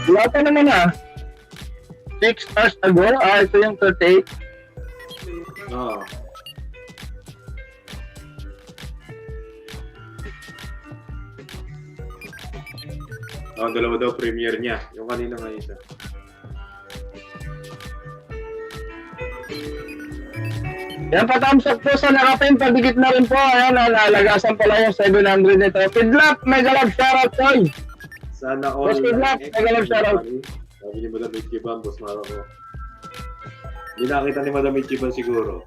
Wala pa naman 6 hours ago, ito yung 38. Oo. Dalawa daw premiere niya. Yung kanina nga isa. Yan, patamsak po sa nakapin, padikit na rin po. Ayan, nalagasan pala yung 700 nito. Kidlap, mega love shoutout, Toy. Sana all. Boss Kidlap, mega love shoutout. Sabi ni Madam Ichiban, Boss Maro ko. Hindi nakita ni Madam Ichiban siguro.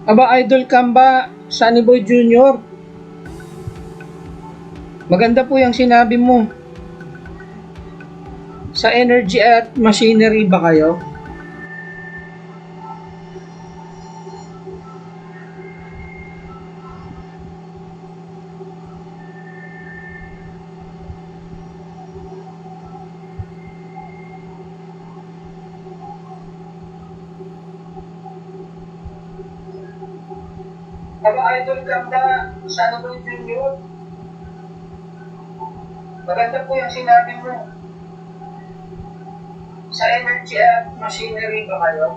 Aba, idol cam ba, Sunny Boy Junior? Maganda po yung sinabi mo. Sa energy at machinery ba kayo? Aba, idol cam ba, Sunny Boy Junior? Maganda po yung sinabi mo. Sa energy at machinery ba kayo?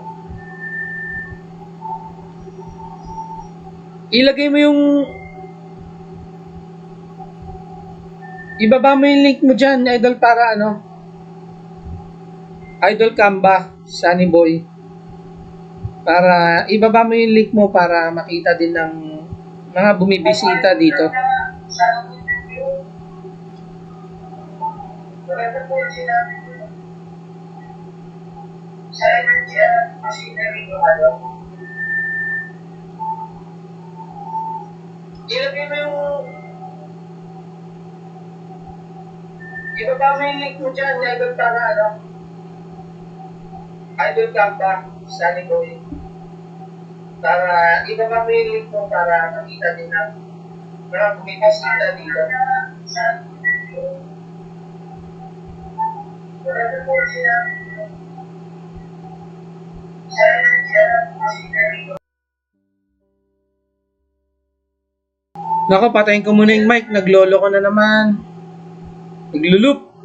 Ilagay mo yung... Ibaba mo yung link mo dyan, idol, para ano? Idol Canva, Sunny Boy. Para ibaba mo yung link mo para makita din ng mga bumibisita dito. Maganda po yung sinabi mo. Sa energy at machinery ba kayo? Ilagay mo yung... Ibaba mo yung link mo dyan, idol, para ano? Idol Canva, Sunny Boy. Para ibaba mo yung link mo para makita din ng mga bumibisita dito. Maganda po yung sinabi mo. Sa energy at machinery ba? Nako, patayin ko muna yung mic. Naglolo ko na naman. Naglulup.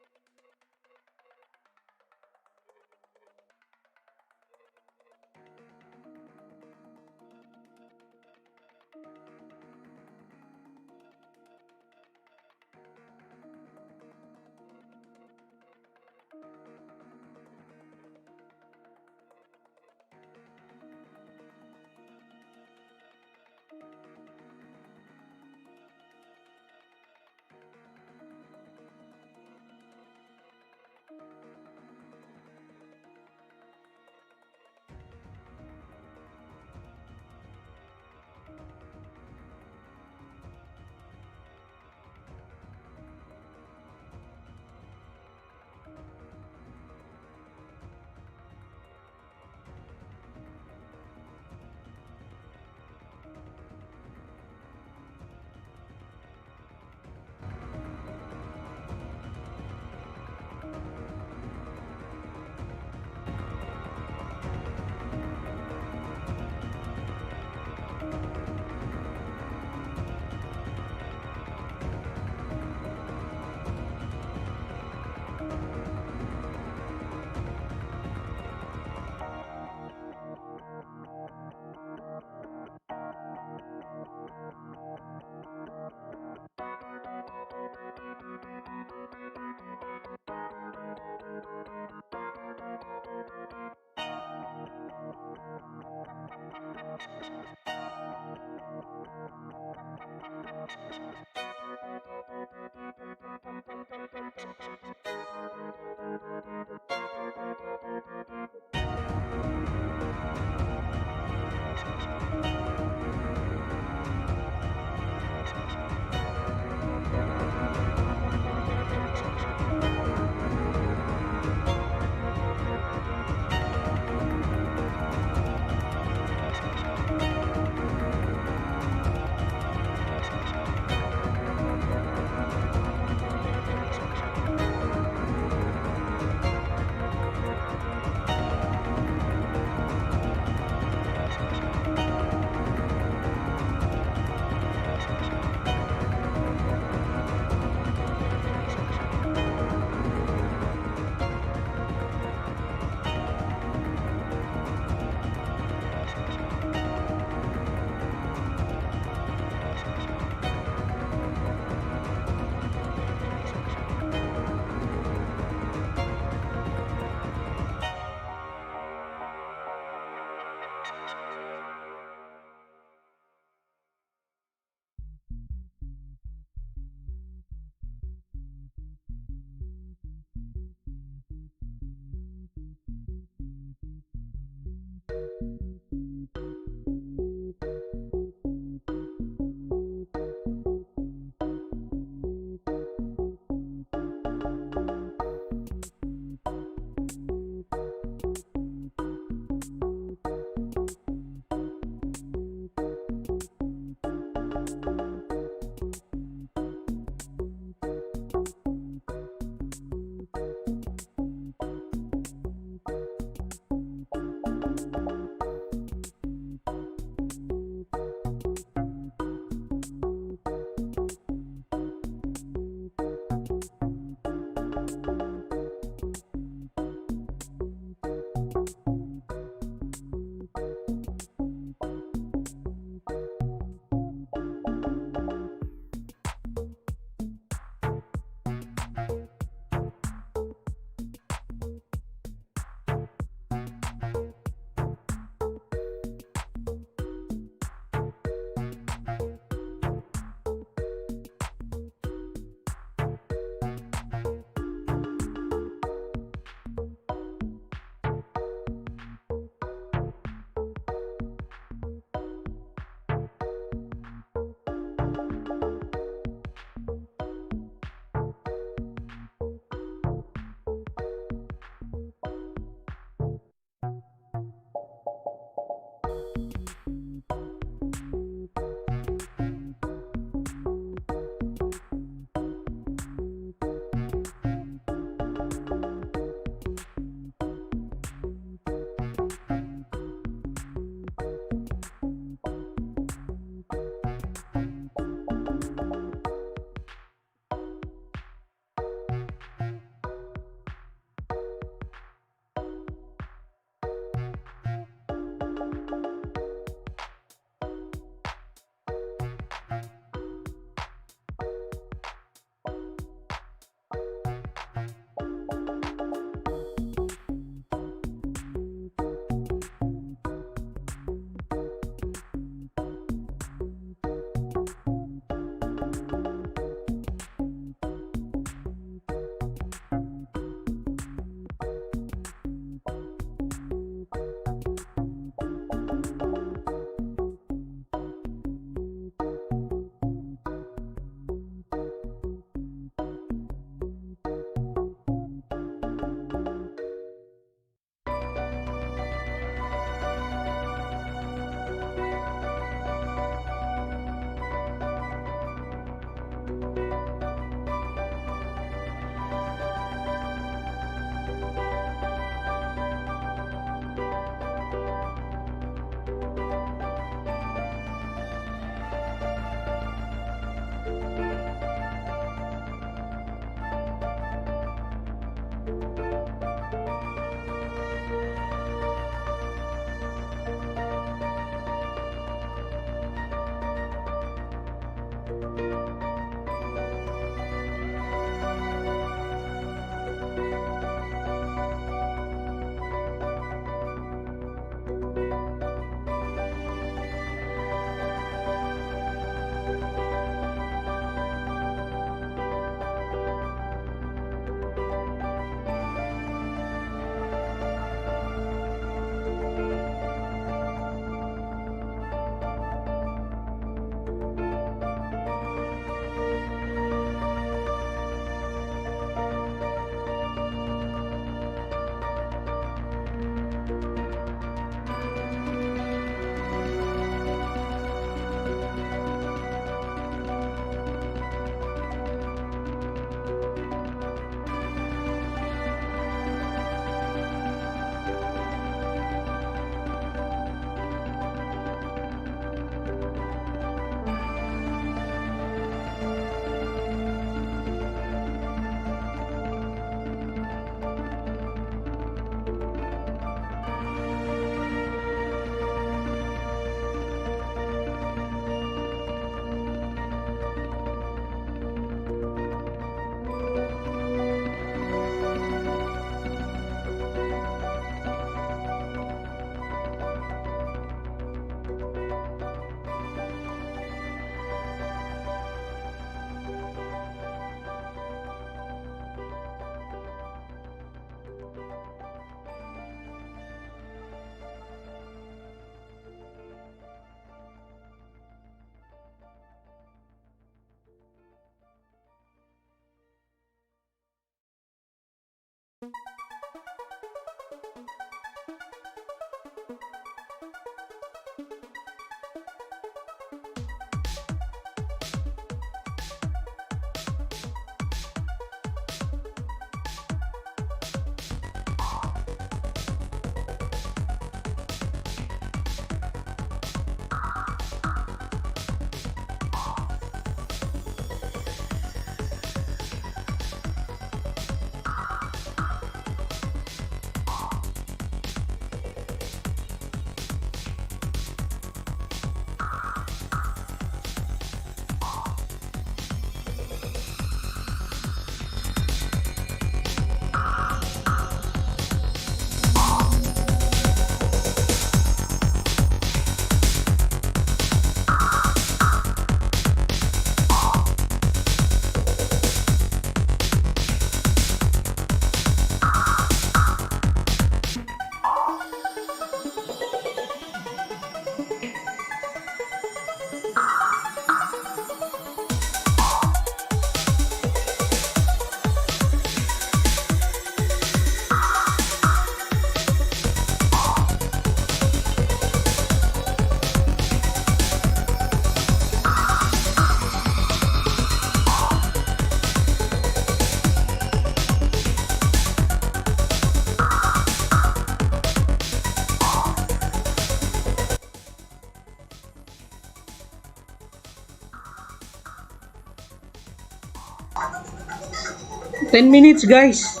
10 minutes guys.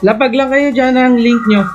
Lapag lang kayo dyan ang link nyo.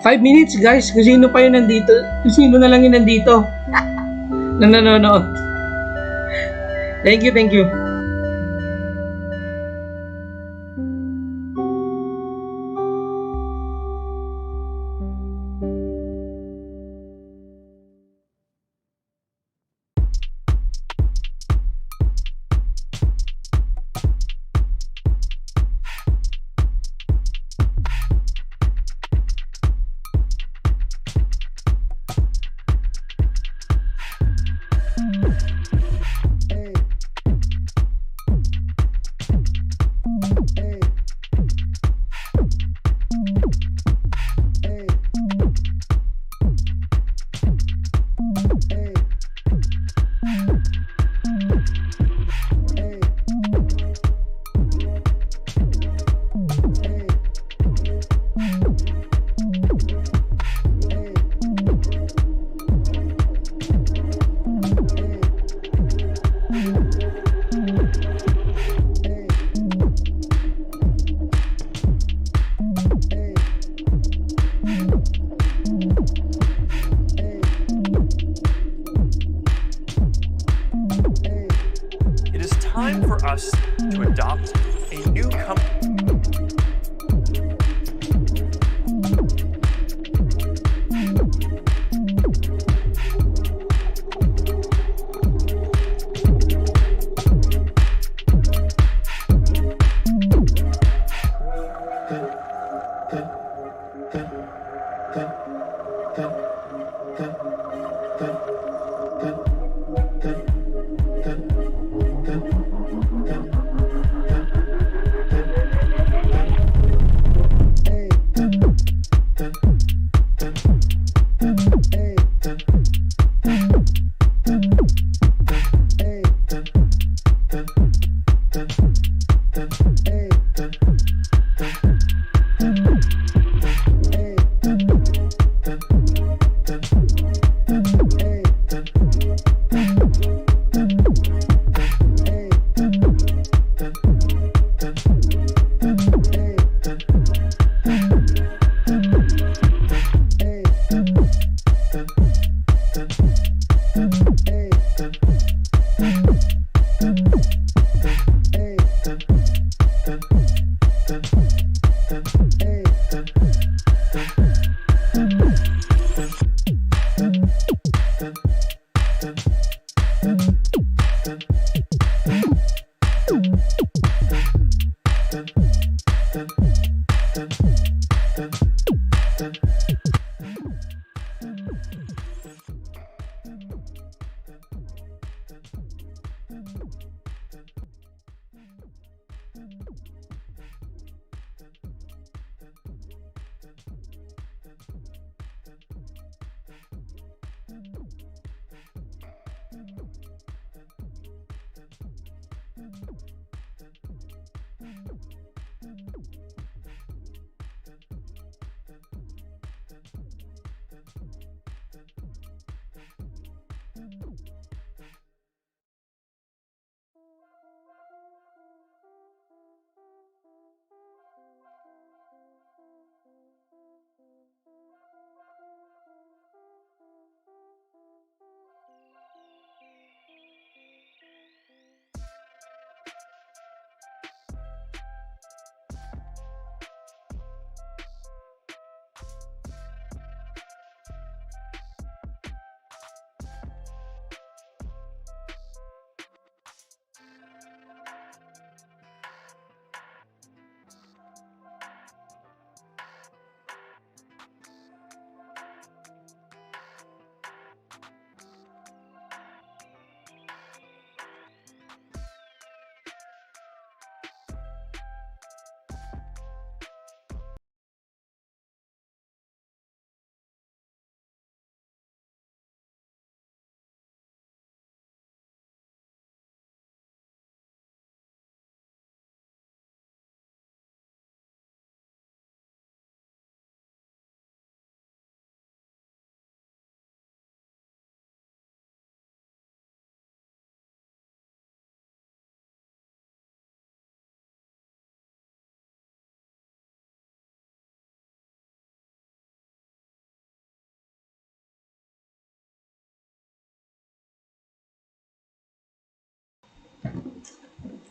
Five minutes guys, kung sino pa yun nandito, kung sino na lang yun nandito na nanonood. Thank you, thank you. time for us to adopt a new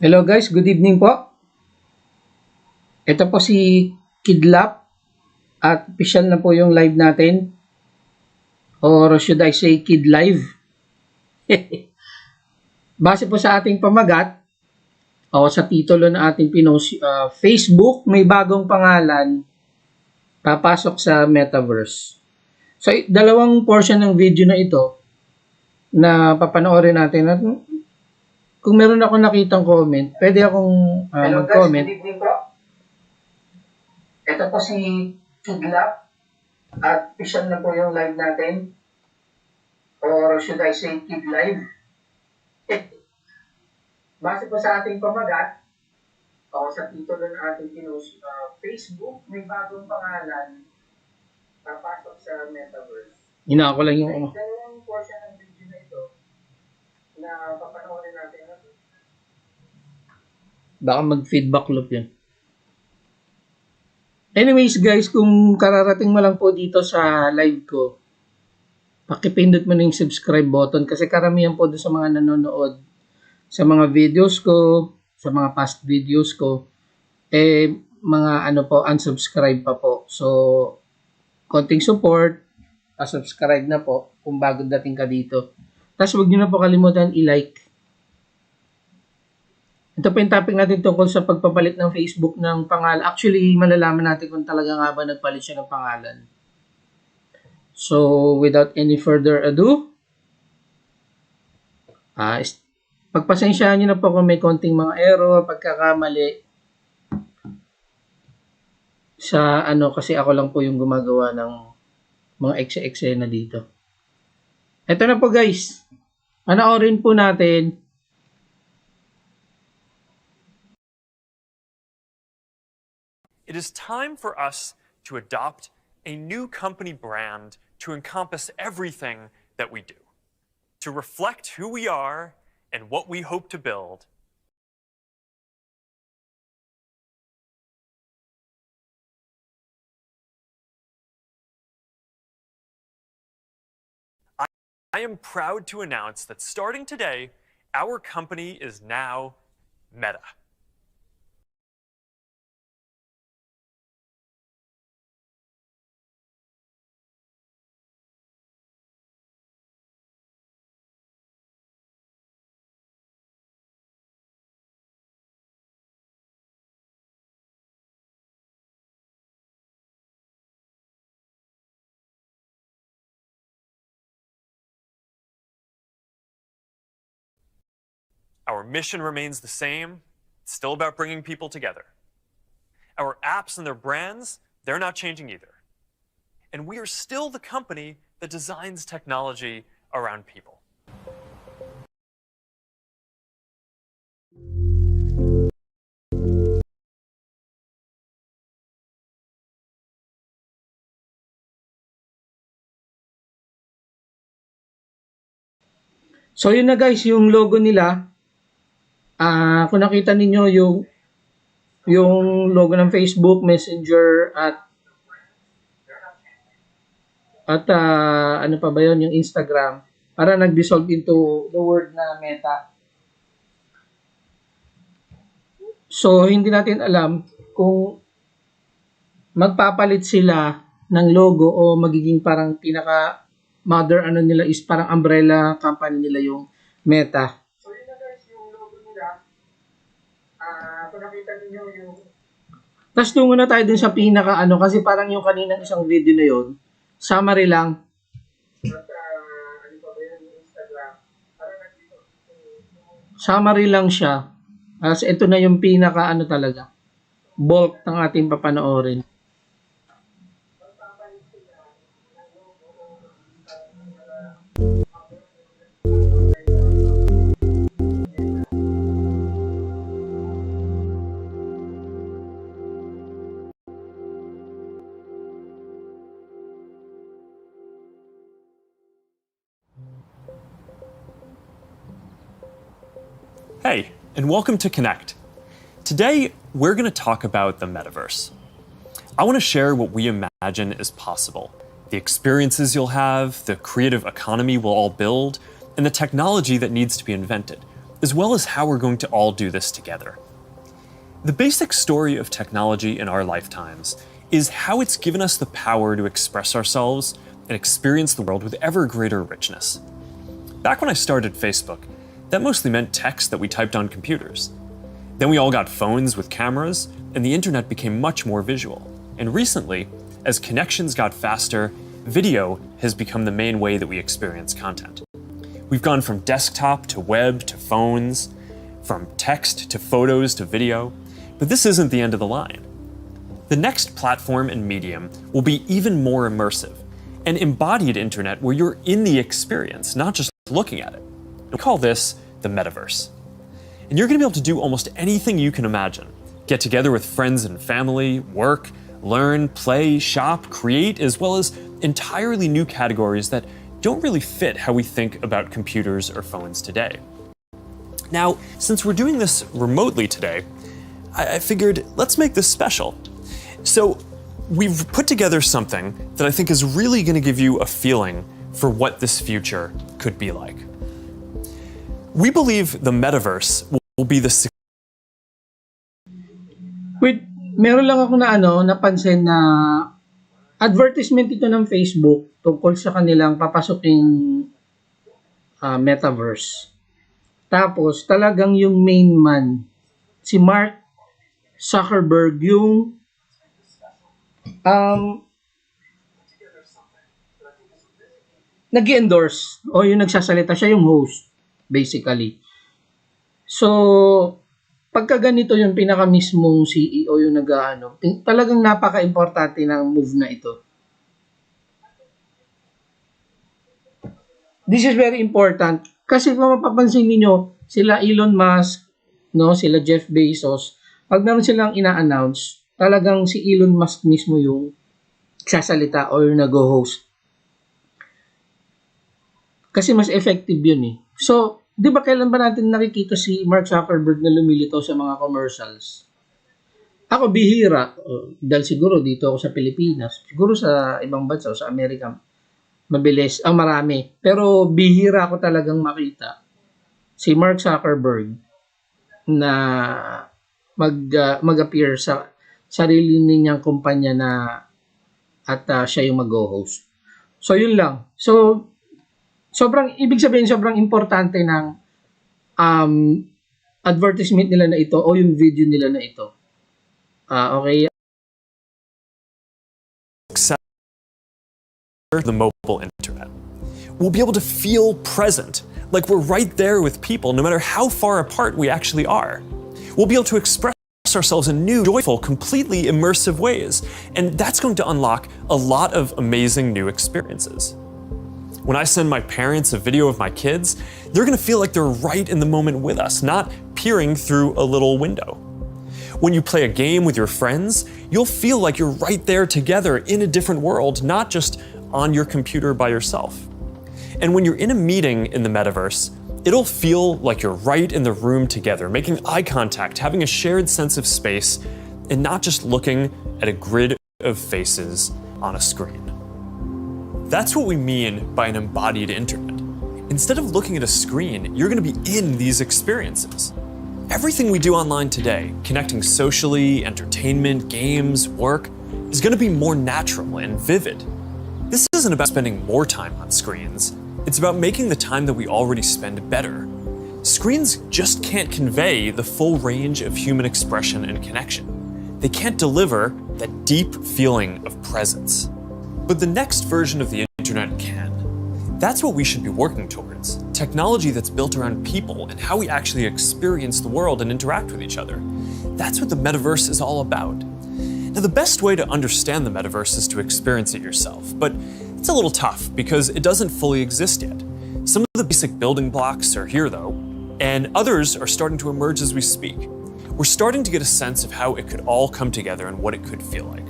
Hello guys, good evening po. Ito po si Kidlap at official na po yung live natin. Or should I say Kid Live? Base po sa ating pamagat o sa titulo ng ating pinost, Facebook may bagong pangalan, papasok sa Metaverse. So, dalawang portion ng video na ito na papanoorin natin. At kung meron ako nakitang comment, pwede akong Hello guys, mag-comment. good evening po. Ito po si Kidlap at official na po yung live natin. Or should I say Kid Live? Base po sa ating pamagat o sa titulo ng ating pinost, Facebook may bagong pangalan, papasok sa Metaverse. Ina ko lang yung Dalawang portion ng video na ito na papanoorin natin. baka mag-feedback loop yun. Anyways guys, kung kararating mo lang po dito sa live ko, pakipindot mo na yung subscribe button kasi karamihan po doon sa mga nanonood sa mga videos ko, sa mga past videos ko, mga unsubscribe pa po. So, konting support, subscribe na po kung bago dating ka dito. Tapos huwag nyo na po kalimutan i-like. Ito po yung topic natin tungkol sa pagpapalit ng Facebook ng pangalan. Actually, malalaman natin kung talaga nga ba nagpalit siya ng pangalan. So, without any further ado, pagpasensyahan nyo na po kung may konting mga error, pagkakamali. Sa kasi ako lang po yung gumagawa ng mga eksena dito. Ito na po guys. Panoorin po natin. It is time for us to adopt a new company brand to encompass everything that we do, to reflect who we are and what we hope to build. I am proud to announce that starting today, our company is now Meta. Our mission remains the same. It's still about bringing people together. Our apps and their brands, they're not changing either. And we are still the company that designs technology around people. So yun na guys, yung logo nila. Kung nakita ninyo yung logo ng Facebook, Messenger at ano pa ba yun, yung Instagram, para nag-dissolve into the word na Meta. So hindi natin alam kung magpapalit sila ng logo o magiging parang pinaka mother nila is parang umbrella company nila yung Meta. So yun na guys, yung logo nila. Kung nakita niyo yung Tapos tungo na tayo dun sa pinaka kasi parang yung kaninang isang video na yun, summary lang. Instagram, parang nandito. Summary lang siya. Kasi ito na yung pinaka talaga, bulk ng ating papanoorin. Hey, and welcome to Connect. Today, we're going to talk about the metaverse. I want to share what we imagine is possible, the experiences you'll have, the creative economy we'll all build, and the technology that needs to be invented. as well as how we're going to all do this together. The basic story of technology in our lifetimes is how it's given us the power to express ourselves and experience the world with ever greater richness. Back when I started Facebook, that mostly meant text that we typed on computers. Then we all got phones with cameras, and the internet became much more visual. And recently, as connections got faster, video has become the main way that we experience content. We've gone from desktop to web to phones, from text to photos to video, but this isn't the end of the line. The next platform and medium will be even more immersive, an embodied internet where you're in the experience, not just looking at it. We call this the Metaverse. And you're going to be able to do almost anything you can imagine. Get together with friends and family, work, learn, play, shop, create, as well as entirely new categories that don't really fit how we think about computers or phones today. Now, since we're doing this remotely today, I figured let's make this special. So we've put together something that I think is really going to give you a feeling for what this future could be like. We believe the Metaverse will be the Wait, meron lang ako napansin na advertisement ito ng Facebook tungkol sa kanilang papasoking Metaverse. Tapos talagang yung main man, si Mark Zuckerberg, yung nag-endorse o yung nagsasalita, siya yung host basically. So pagka ganito yung pinaka mismong CEO yung talagang napaka-importante ng move na ito. This is very important kasi kung mapapansin niyo sila Elon Musk, sila Jeff Bezos, pag meron silang ina-announce, talagang si Elon Musk mismo yung sasalita or nag-host. Kasi mas effective yun eh. So, di ba kailan ba natin nakikita si Mark Zuckerberg na lumilitaw sa mga commercials? Ako bihira, dahil siguro dito ako sa Pilipinas, siguro sa ibang bansa o sa Amerika, mabilis, marami. Pero bihira ako talagang makita si Mark Zuckerberg na mag-appear sa sarili niyang kumpanya na at siya yung mag-host. So, yun lang. So, ibig sabihin, sobrang importante ng advertisement nila na ito o yung video nila na ito. Okay. The mobile internet. We'll be able to feel present, like we're right there with people, no matter how far apart we actually are. We'll be able to express ourselves in new, joyful, completely immersive ways, and that's going to unlock a lot of amazing new experiences. When I send my parents a video of my kids, they're going to feel like they're right in the moment with us, not peering through a little window. When you play a game with your friends, you'll feel like you're right there together in a different world, not just on your computer by yourself. And when you're in a meeting in the Metaverse, it'll feel like you're right in the room together, making eye contact, having a shared sense of space, and not just looking at a grid of faces on a screen. That's what we mean by an embodied internet. Instead of looking at a screen, you're going to be in these experiences. Everything we do online today, connecting socially, entertainment, games, work, is going to be more natural and vivid. This isn't about spending more time on screens. It's about making the time that we already spend better. Screens just can't convey the full range of human expression and connection. They can't deliver that deep feeling of presence. But the next version of the internet can. That's what we should be working towards. Technology that's built around people and how we actually experience the world and interact with each other. That's what the Metaverse is all about. Now, the best way to understand the Metaverse is to experience it yourself, but it's a little tough because it doesn't fully exist yet. Some of the basic building blocks are here though, and others are starting to emerge as we speak. We're starting to get a sense of how it could all come together and what it could feel like.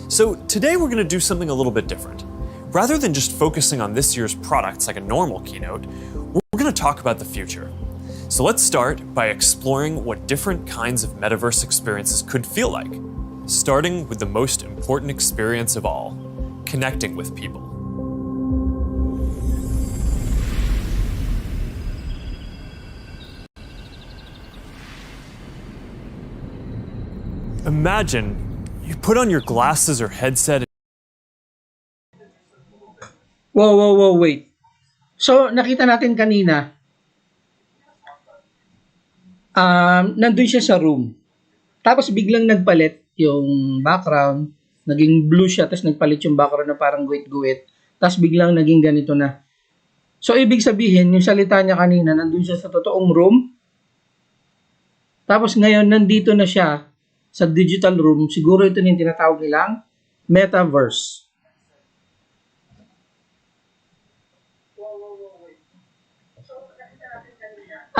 So today we're going to do something a little bit different. Rather than just focusing on this year's products like a normal keynote, we're going to talk about the future. So let's start by exploring what different kinds of metaverse experiences could feel like, starting with the most important experience of all, connecting with people. Imagine you put on your glasses or headset. Whoa, wait. So, nakita natin kanina, nandun siya sa room. Tapos biglang nagpalit yung background, naging blue siya, tapos nagpalit yung background na parang guwit-guwit, tapos biglang naging ganito na. So, ibig sabihin, yung salita niya kanina, nandun siya sa totoong room, tapos ngayon, nandito na siya sa digital room. Siguro ito yung tinatawag nilang Metaverse.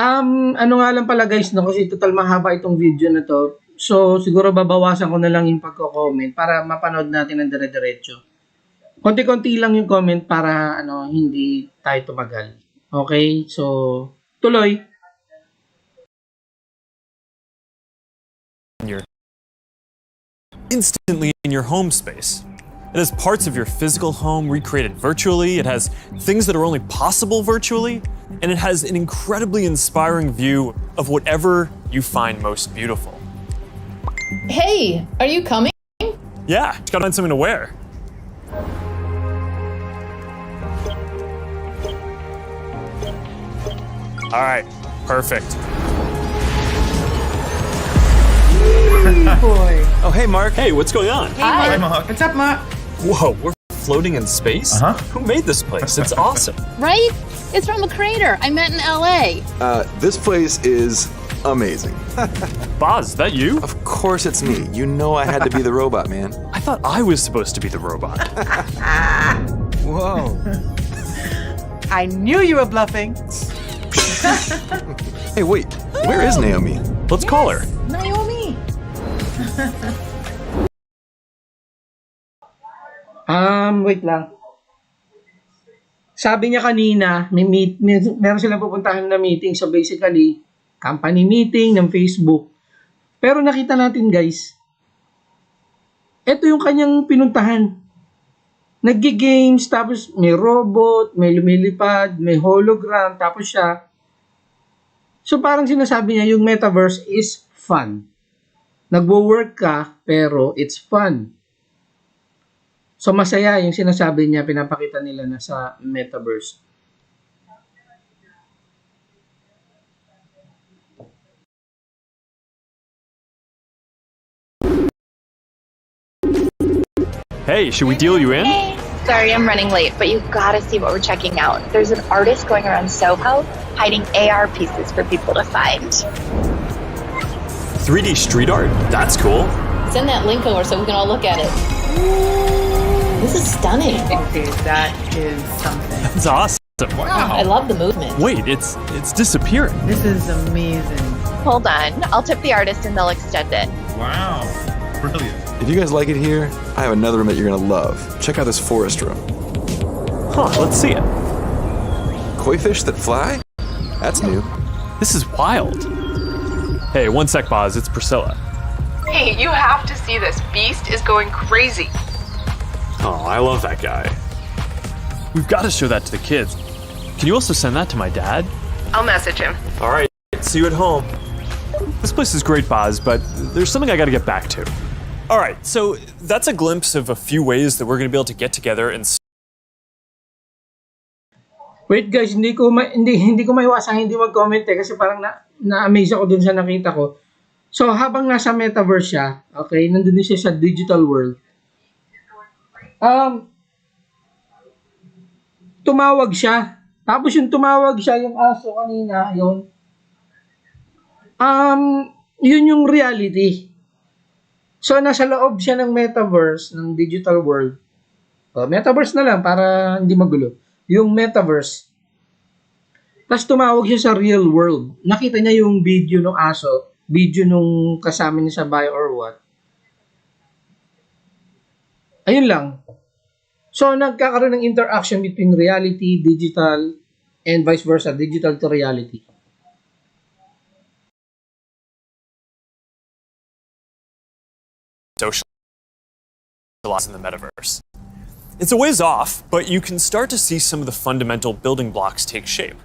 Ano nga lang pala guys, no, kasi total mahaba itong video na to. So, siguro babawasan ko na lang yung pagko-comment para mapanood natin ng dire-diretso. Konti-konti lang yung comment para hindi tayo tumagal. Okay? So, tuloy. You're instantly in your home space. It has parts of your physical home recreated virtually, it has things that are only possible virtually, and it has an incredibly inspiring view of whatever you find most beautiful. Hey, are you coming? Yeah, just gotta find something to wear. All right, perfect. Boy. Oh, hey, Mark. Hey, what's going on? Hi. What's up, Mark? Whoa, we're floating in space? Uh-huh. Who made this place? It's awesome. Right? It's from a crater I met in LA. This place is amazing. Boz, is that you? Of course it's me. You know I had to be the robot, man. I thought I was supposed to be the robot. Whoa. I knew you were bluffing. Hey, wait. Where is Naomi? Let's call her. Naomi. Wait lang. Sabi niya kanina, meron silang pupuntahan na meeting. So basically, company meeting ng Facebook. Pero nakita natin guys, ito yung kanyang pinuntahan. Naggi-games, tapos may robot, may lumilipad, may hologram, tapos siya. So parang sinasabi niya, yung Metaverse is fun. Nagwo-work ka, pero it's fun. So masaya yung sinasabi niya, pinapakita nila na sa Metaverse. Hey, should we deal you in? Hey, sorry I'm running late, but you've got to see what we're checking out. There's an artist going around Soho hiding AR pieces for people to find. 3D street art? That's cool. Send that link over so we can all look at it. This is stunning. Okay, that is something. That's awesome. I love the movement. Wait, it's disappearing. This is amazing. Hold on, I'll tip the artist and they'll extend it. Wow. Brilliant. If you guys like it here, I have another room that you're gonna love. Check out this forest room. Huh, let's see it. Koi fish that fly? That's new. This is wild. Hey, one sec, Boz. It's Priscilla. Hey, you have to see this. Beast is going crazy. Oh, I love that guy. We've got to show that to the kids. Can you also send that to my dad? I'll message him. All right, see you at home. This place is great, Boz, but there's something I got to get back to. All right, so that's a glimpse of a few ways that we're going to be able to get together and. Wait guys, hindi ko maiwasang hindi mag-comment kasi parang na-amaze ako dun sa nakita ko. So habang nasa Metaverse siya, okay, nandun din siya sa digital world. Tumawag siya. Tapos yung tumawag siya, yung aso kanina, yun yung reality. So nasa loob siya ng Metaverse, ng digital world. Metaverse na lang para hindi magulo. Yung Metaverse. Tapos tumawag siya sa real world. Nakita niya yung video ng aso, video nung kasama niya sa bio or what. Ayun lang. So nagkakaroon ng interaction between reality, digital, and vice versa, digital to reality. Socialize in the metaverse. It's a ways off, but you can start to see some of the fundamental building blocks take shape.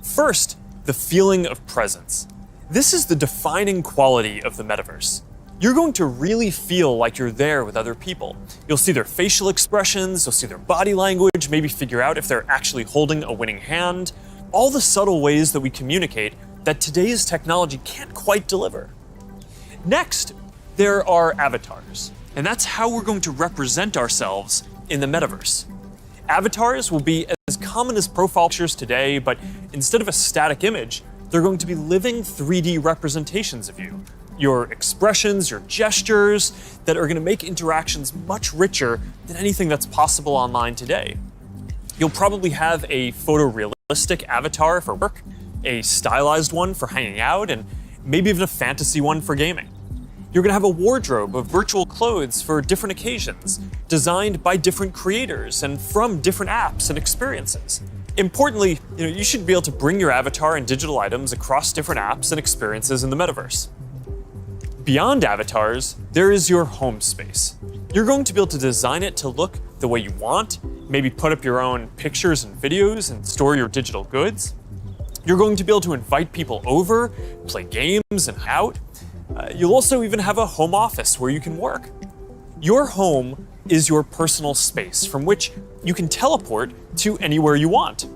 First, the feeling of presence. This is the defining quality of the metaverse. You're going to really feel like you're there with other people. You'll see their facial expressions, you'll see their body language, maybe figure out if they're actually holding a winning hand. All the subtle ways that we communicate that today's technology can't quite deliver. Next, there are avatars, and that's how we're going to represent ourselves in the metaverse. Avatars will be as common as profile pictures today, but instead of a static image, they're going to be living 3D representations of you. Your expressions, your gestures, that are going to make interactions much richer than anything that's possible online today. You'll probably have a photorealistic avatar for work, a stylized one for hanging out, and maybe even a fantasy one for gaming. You're going to have a wardrobe of virtual clothes for different occasions, designed by different creators and from different apps and experiences. Importantly, you should be able to bring your avatar and digital items across different apps and experiences in the metaverse. Beyond avatars, there is your home space. You're going to be able to design it to look the way you want, maybe put up your own pictures and videos and store your digital goods. You're going to be able to invite people over, play games and hang out. You'll also even have a home office where you can work. Your home is your personal space from which you can teleport to anywhere you want.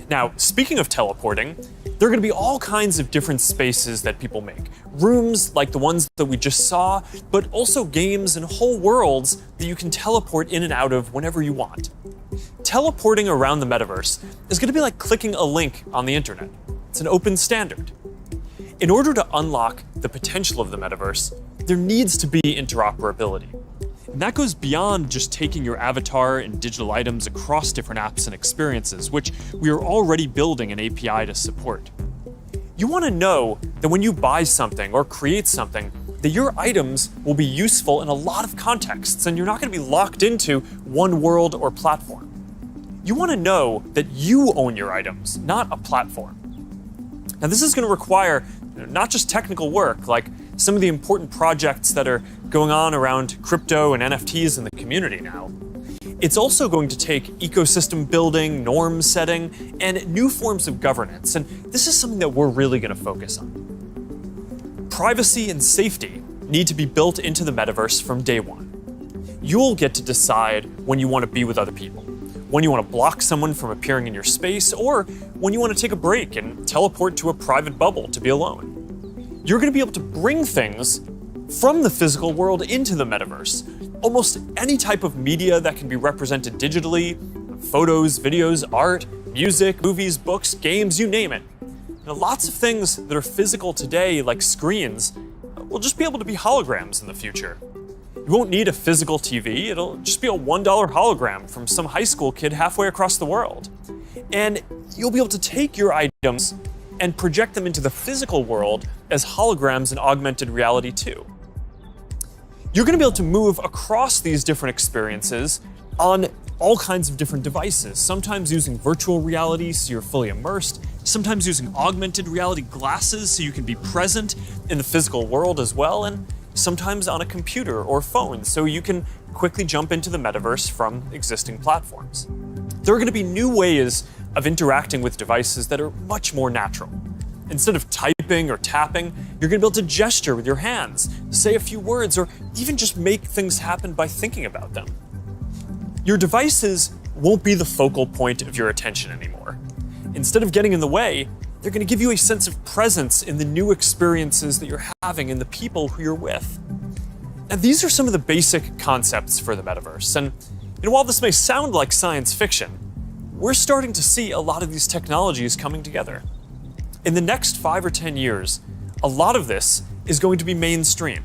Now, speaking of teleporting, there are going to be all kinds of different spaces that people make. Rooms like the ones that we just saw, but also games and whole worlds that you can teleport in and out of whenever you want. Teleporting around the metaverse is going to be like clicking a link on the internet. It's an open standard. In order to unlock the potential of the metaverse, there needs to be interoperability. And that goes beyond just taking your avatar and digital items across different apps and experiences, which we are already building an API to support. You want to know that when you buy something or create something, that your items will be useful in a lot of contexts and you're not going to be locked into one world or platform. You want to know that you own your items, not a platform. Now, this is going to require not just technical work, like some of the important projects that are going on around crypto and NFTs in the community now. It's also going to take ecosystem building, norm setting, and new forms of governance, and this is something that we're really going to focus on. Privacy and safety need to be built into the metaverse from day one. You'll get to decide when you want to be with other people, when you want to block someone from appearing in your space, or when you want to take a break and teleport to a private bubble to be alone. You're going to be able to bring things from the physical world into the metaverse. Almost any type of media that can be represented digitally, photos, videos, art, music, movies, books, games, you name it. Lots of things that are physical today, like screens, will just be able to be holograms in the future. You won't need a physical TV, it'll just be a $1 hologram from some high school kid halfway across the world. And you'll be able to take your items and project them into the physical world as holograms in augmented reality too. You're going to be able to move across these different experiences on all kinds of different devices, sometimes using virtual reality so you're fully immersed, sometimes using augmented reality glasses so you can be present in the physical world as well, and sometimes on a computer or phone so you can quickly jump into the metaverse from existing platforms. There are going to be new ways of interacting with devices that are much more natural. Instead of typing or tapping, you're going to be able to gesture with your hands, say a few words, or even just make things happen by thinking about them. Your devices won't be the focal point of your attention anymore. Instead of getting in the way, they're going to give you a sense of presence in the new experiences that you're having and the people who you're with. And these are some of the basic concepts for the metaverse. And while this may sound like science fiction, we're starting to see a lot of these technologies coming together. In the next 5 or 10 years, a lot of this is going to be mainstream.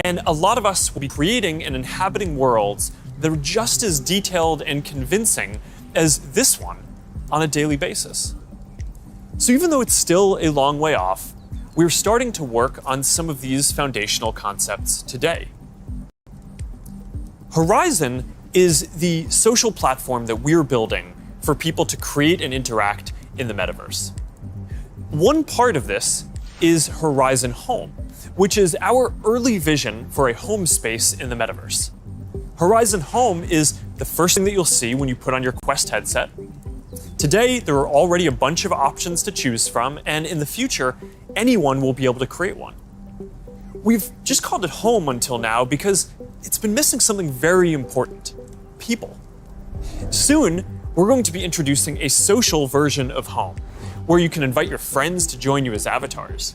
And a lot of us will be creating and inhabiting worlds that are just as detailed and convincing as this one on a daily basis. So even though it's still a long way off, we're starting to work on some of these foundational concepts today. Horizon is the social platform that we're building for people to create and interact in the metaverse. One part of this is Horizon Home, which is our early vision for a home space in the metaverse. Horizon Home is the first thing that you'll see when you put on your Quest headset. Today, there are already a bunch of options to choose from, and in the future, anyone will be able to create one. We've just called it home until now because it's been missing something very important: people. Soon, we're going to be introducing a social version of home, where you can invite your friends to join you as avatars.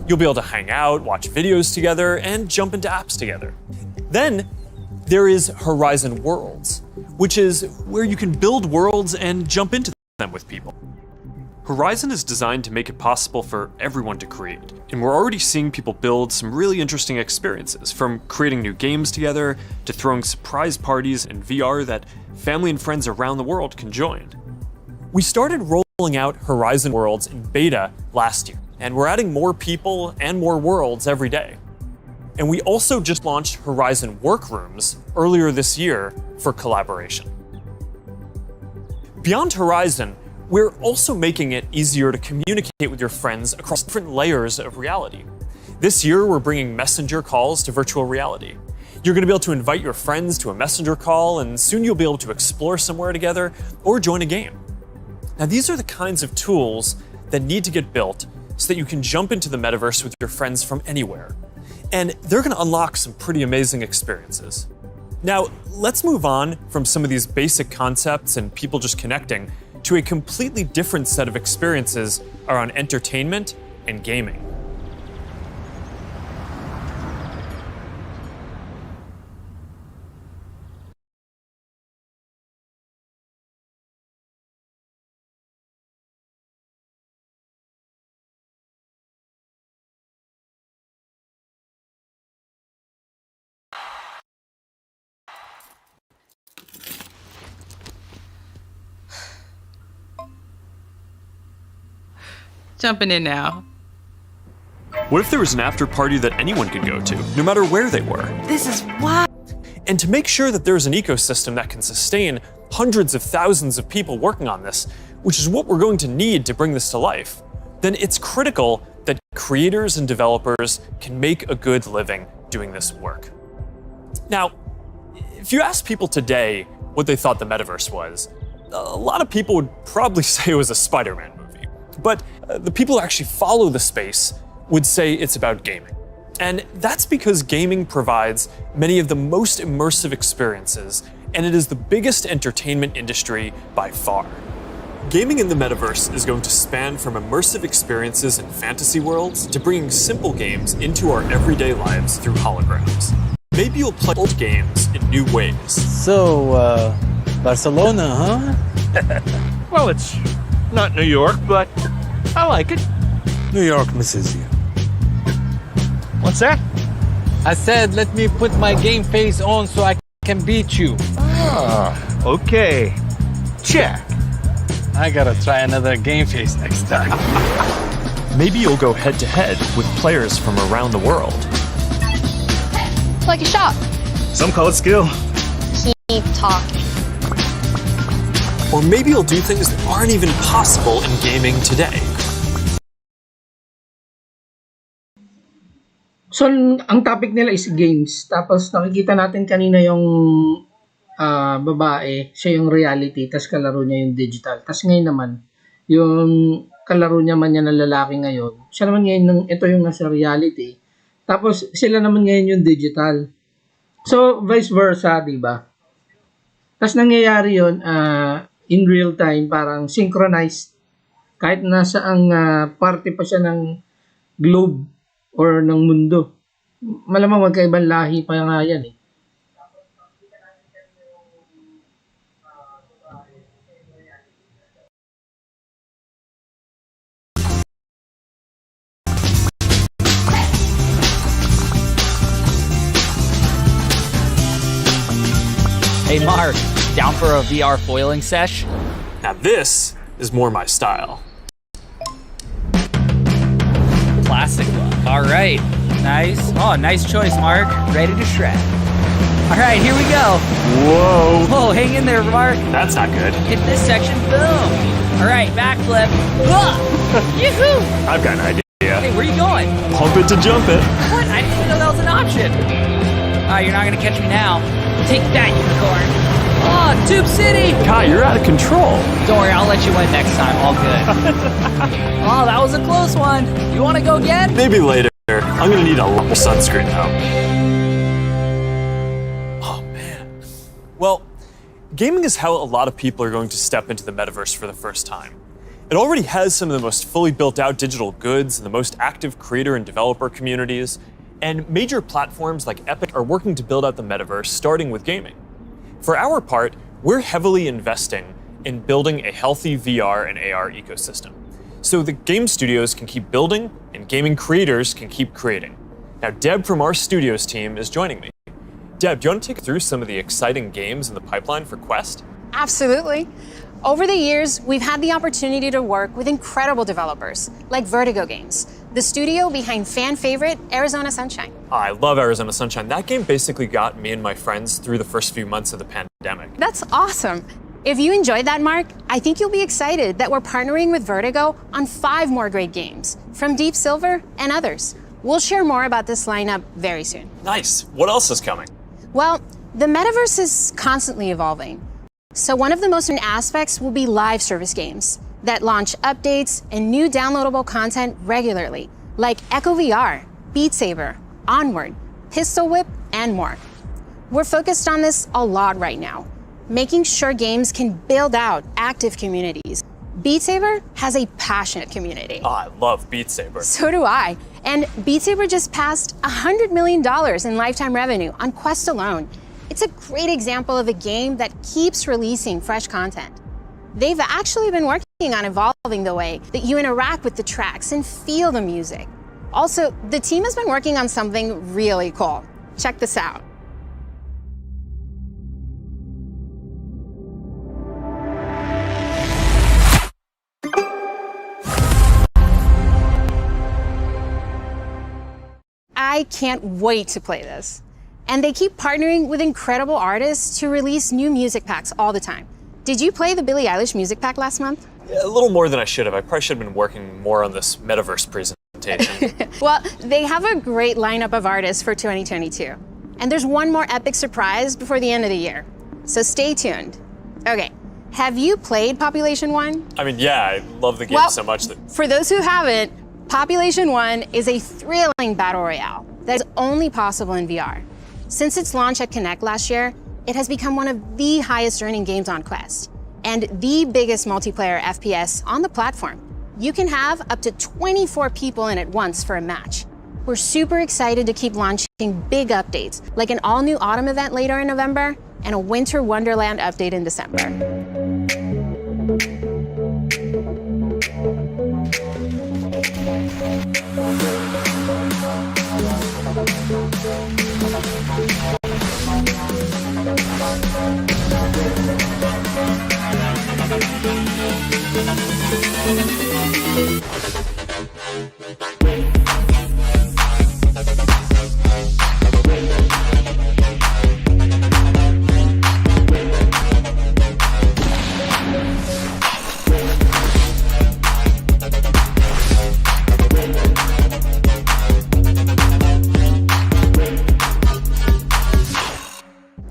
You'll be able to hang out, watch videos together, and jump into apps together. Then, there is Horizon Worlds, which is where you can build worlds and jump into them with people. Horizon is designed to make it possible for everyone to create, and we're already seeing people build some really interesting experiences, from creating new games together to throwing surprise parties in VR that family and friends around the world can join. We started rolling out Horizon Worlds in beta last year, and we're adding more people and more worlds every day. And we also just launched Horizon Workrooms earlier this year for collaboration. Beyond Horizon, we're also making it easier to communicate with your friends across different layers of reality. This year, we're bringing messenger calls to virtual reality. You're going to be able to invite your friends to a messenger call, and soon you'll be able to explore somewhere together or join a game. Now, these are the kinds of tools that need to get built so that you can jump into the metaverse with your friends from anywhere. And they're going to unlock some pretty amazing experiences. Now, let's move on from some of these basic concepts and people just connecting to a completely different set of experiences around entertainment and gaming. Jumping in now. What if there was an after party that anyone could go to, no matter where they were? This is wild. And to make sure that there's an ecosystem that can sustain hundreds of thousands of people working on this, which is what we're going to need to bring this to life, then it's critical that creators and developers can make a good living doing this work. Now, if you ask people today what they thought the metaverse was, a lot of people would probably say it was a Spider-Man movie. But the people who actually follow the space would say it's about gaming. And that's because gaming provides many of the most immersive experiences, and it is the biggest entertainment industry by far. Gaming in the metaverse is going to span from immersive experiences in fantasy worlds to bringing simple games into our everyday lives through holograms. Maybe you'll play old games in new ways. So, Barcelona, huh? Well, it's not New York, but I like it. New York misses you. What's that? I said, let me put my game face on so I can beat you. Ah, okay. Check. I gotta try another game face next time. Maybe you'll go head to head with players from around the world. Like a shop. Some call it skill. Keep talking. Or maybe you'll do things that aren't even possible in gaming today. So, ang topic nila is games. Tapos, nakikita natin kanina yung babae, siya yung reality, tapos kalaro niya yung digital. Tapos ngayon naman, yung kalaro niya man niya na lalaki ngayon, siya naman ngayon, ito yung nasa reality. Tapos, sila naman ngayon yung digital. So, vice versa, diba? Tapos, nangyayari yun, in real time, parang synchronized. Kahit nasa ang parte pa siya ng globe or ng mundo. Malamang magkaibang lahi pa nga yan eh. Hey Mark, down for a VR foiling sesh? Now this is more my style. Classic look. All right, nice. Oh, nice choice, Mark. Ready to shred. All right, here we go. Whoa. Whoa, hang in there, Mark. That's not good. Hit this section, boom. All right, backflip. Yoo-hoo! I've got an idea. Hey, where are you going? Pump it to jump it. What? I didn't even know that was an option. You're not gonna catch me now. Take that, unicorn. Oh, Tube City! Kai, you're out of control. Don't worry, I'll let you win next time. All good. Oh, that was a close one. You want to go again? Maybe later. I'm gonna need a lot more sunscreen now. Oh man. Well, gaming is how a lot of people are going to step into the metaverse for the first time. It already has some of the most fully built out digital goods and the most active creator and developer communities, and major platforms like Epic are working to build out the metaverse, starting with gaming. For our part, we're heavily investing in building a healthy VR and AR ecosystem, so the game studios can keep building and gaming creators can keep creating. Now, Deb from our studios team is joining me. Deb, do you want to take us through some of the exciting games in the pipeline for Quest? Absolutely. Over the years, we've had the opportunity to work with incredible developers like Vertigo Games, the studio behind fan favorite Arizona Sunshine. I love Arizona Sunshine. That game basically got me and my friends through the first few months of the pandemic. That's awesome. If you enjoyed that, Mark, I think you'll be excited that we're partnering with Vertigo on 5 more great games from Deep Silver and others. We'll share more about this lineup very soon. Nice. What else is coming? Well, the metaverse is constantly evolving. So one of the most important aspects will be live service games that launch updates and new downloadable content regularly, like Echo VR, Beat Saber, Onward, Pistol Whip, and more. We're focused on this a lot right now, making sure games can build out active communities. Beat Saber has a passionate community. Oh, I love Beat Saber. So do I. And Beat Saber just passed $100 million in lifetime revenue on Quest alone. It's a great example of a game that keeps releasing fresh content. They've actually been working on evolving the way that you interact with the tracks and feel the music. Also, the team has been working on something really cool. Check this out. I can't wait to play this. And they keep partnering with incredible artists to release new music packs all the time. Did you play the Billie Eilish music pack last month? Yeah, a little more than I should have. I probably should have been working more on this metaverse presentation. Well, they have a great lineup of artists for 2022. And there's one more epic surprise before the end of the year. So stay tuned. Okay, have you played Population 1? I mean, yeah, I love the game so much that... For those who haven't, Population 1 is a thrilling battle royale that is only possible in VR. Since its launch at Connect last year, it has become one of the highest earning games on Quest and the biggest multiplayer FPS on the platform. You can have up to 24 people in at once for a match. We're super excited to keep launching big updates, like an all-new autumn event later in November and a Winter Wonderland update in December.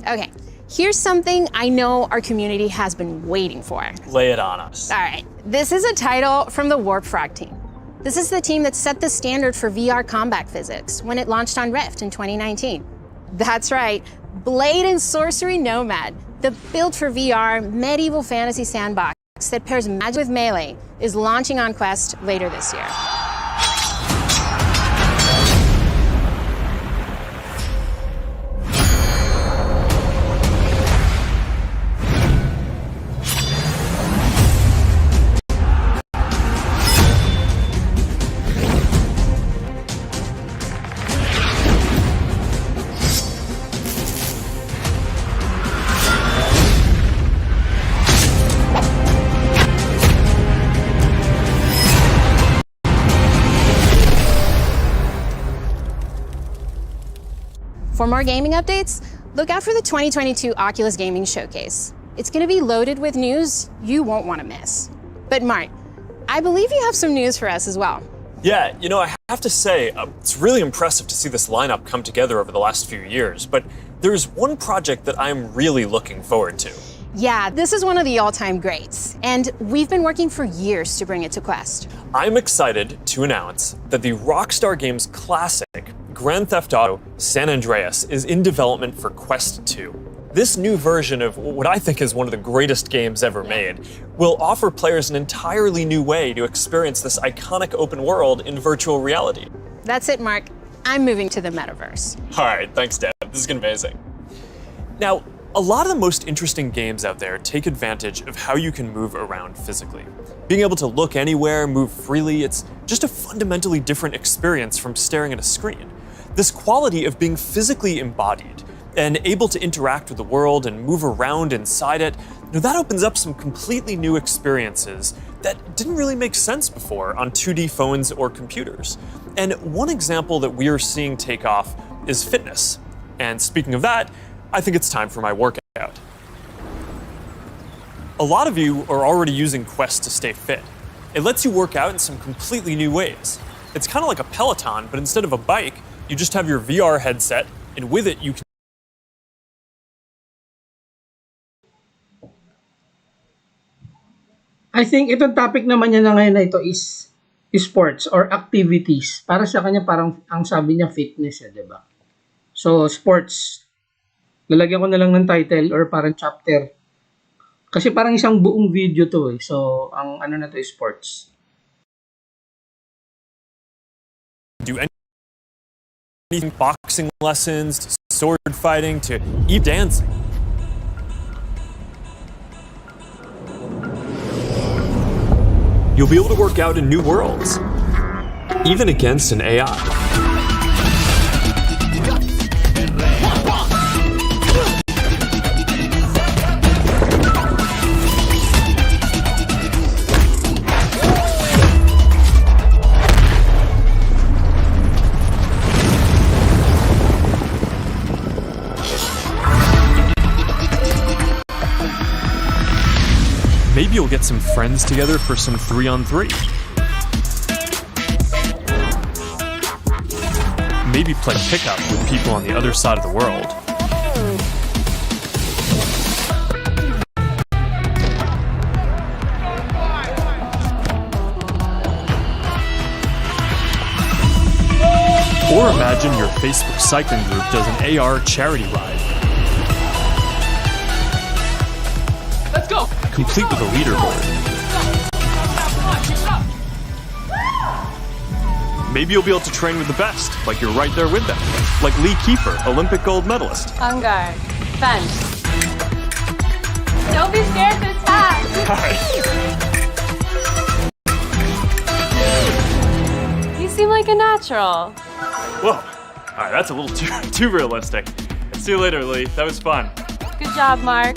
Okay, here's something I know our community has been waiting for. Lay it on us. All right, this is a title from the Warp Frog team. This is the team that set the standard for VR combat physics when it launched on Rift in 2019. That's right, Blade and Sorcery Nomad, the built for VR medieval fantasy sandbox that pairs magic with melee, is launching on Quest later this year. For more gaming updates, look out for the 2022 Oculus Gaming Showcase. It's going to be loaded with news you won't want to miss. But Mark, I believe you have some news for us as well. Yeah, you know, I have to say, it's really impressive to see this lineup come together over the last few years, but there's one project that I'm really looking forward to. Yeah, this is one of the all-time greats, and we've been working for years to bring it to Quest. I'm excited to announce that the Rockstar Games classic, Grand Theft Auto San Andreas, is in development for Quest 2. This new version of what I think is one of the greatest games ever made will offer players an entirely new way to experience this iconic open world in virtual reality. That's it, Mark. I'm moving to the Metaverse. All right, thanks, Deb. This is gonna be amazing. Now, a lot of the most interesting games out there take advantage of how you can move around physically. Being able to look anywhere, move freely, it's just a fundamentally different experience from staring at a screen. This quality of being physically embodied and able to interact with the world and move around inside it, that opens up some completely new experiences that didn't really make sense before on 2D phones or computers. And one example that we are seeing take off is fitness. And speaking of that, I think it's time for my workout. A lot of you are already using Quest to stay fit. It lets you work out in some completely new ways. It's kind of like a Peloton, but instead of a bike, you just have your VR headset, and with it you can I think itong topic naman niya na ngayon na ito is sports or activities. Para sa kanya parang ang sabi niya fitness, di ba? So sports, lalagyan ko na lang ng title or parang chapter. Kasi parang isang buong video to eh. So ang ano na to is sports. do anything, boxing lessons, to sword fighting, to even dancing. You'll be able to work out in new worlds, even against an AI. Maybe you'll get some friends together for some 3-on-3. Maybe play pickup with people on the other side of the world. Or imagine your Facebook cycling group does an AR charity ride. Let's go! Complete with a leaderboard. Maybe you'll be able to train with the best, like you're right there with them. Like Lee Kiefer, Olympic gold medalist. On guard. Fence. Don't be scared to attack! You seem like a natural. Whoa. Alright, that's a little too realistic. See you later, Lee. That was fun. Good job, Mark.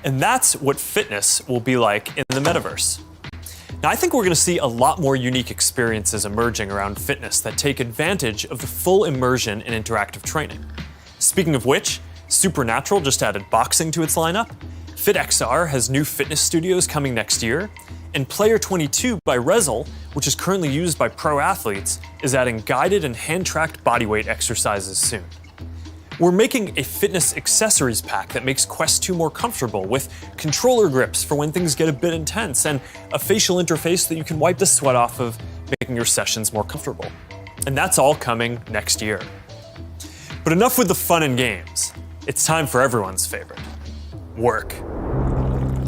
And that's what fitness will be like in the metaverse. Now, I think we're going to see a lot more unique experiences emerging around fitness that take advantage of the full immersion in interactive training. Speaking of which, Supernatural just added boxing to its lineup, FitXR has new fitness studios coming next year, and Player 22 by Rezel, which is currently used by pro athletes, is adding guided and hand-tracked bodyweight exercises soon. We're making a fitness accessories pack that makes Quest 2 more comfortable, with controller grips for when things get a bit intense, and a facial interface that you can wipe the sweat off of, making your sessions more comfortable. And that's all coming next year. But enough with the fun and games. It's time for everyone's favorite, work.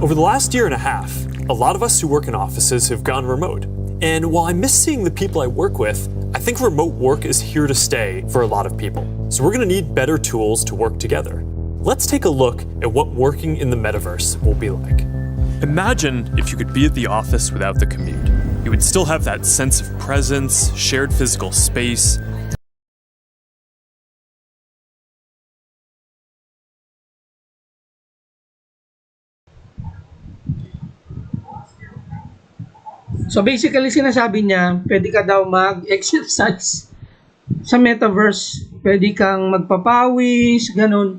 Over the last year and a half, a lot of us who work in offices have gone remote. And while I miss seeing the people I work with, I think remote work is here to stay for a lot of people. So we're going to need better tools to work together. Let's take a look at what working in the metaverse will be like. Imagine if you could be at the office without the commute. You would still have that sense of presence, shared physical space. So basically sinasabi niya, pwede ka daw mag-exercise sa metaverse. Pwede kang magpapawis, ganun.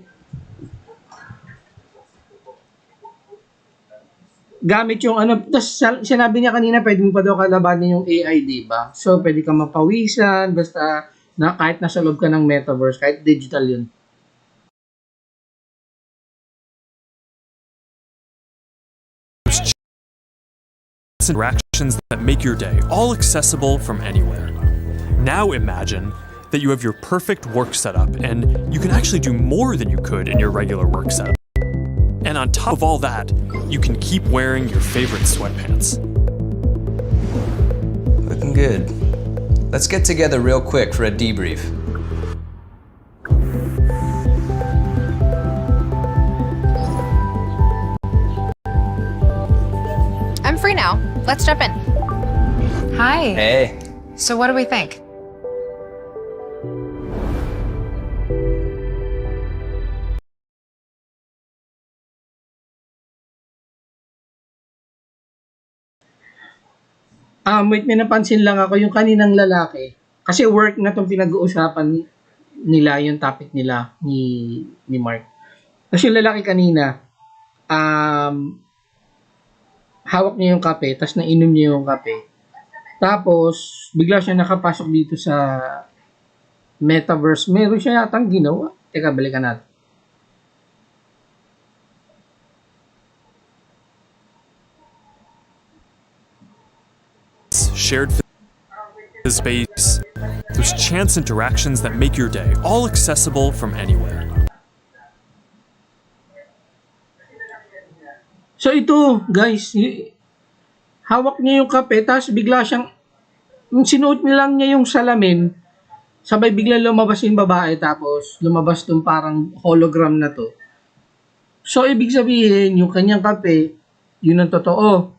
Gamit yung ano, tapos sinabi niya kanina pwedeng pa daw kalabanin yung AI, diba? So pwede kang mapawisan, basta na kahit nasa loob ka ng metaverse, kahit digital yun. chance interactions that make your day, all accessible from anywhere. Now imagine that you have your perfect work setup and you can actually do more than you could in your regular work setup. And on top of all that, you can keep wearing your favorite sweatpants. Looking good. Let's get together real quick for a debrief. I'm free now. Let's jump in. Hi. Hey. So what do we think? Wait, may napansin lang ako yung kaninang lalaki. Kasi work na tong pinag-uusapan nila, yung topic nila ni Mark. Kasi yung lalaki kanina, hawak niya yung kape, tapos nainom niya yung kape. Tapos, bigla siya nakapasok dito sa Metaverse. Meron siya yatang ginawa. Teka, balikan natin. Shared space, those chance interactions that make your day, all accessible from anywhere. So ito, guys, hawak niya yung kape, tapos bigla siyang, sinuot niya lang niya yung salamin, sabay bigla lumabas yung babae, tapos lumabas tong parang hologram na to. So ibig sabihin, yung kanyang kape, yun ang totoo.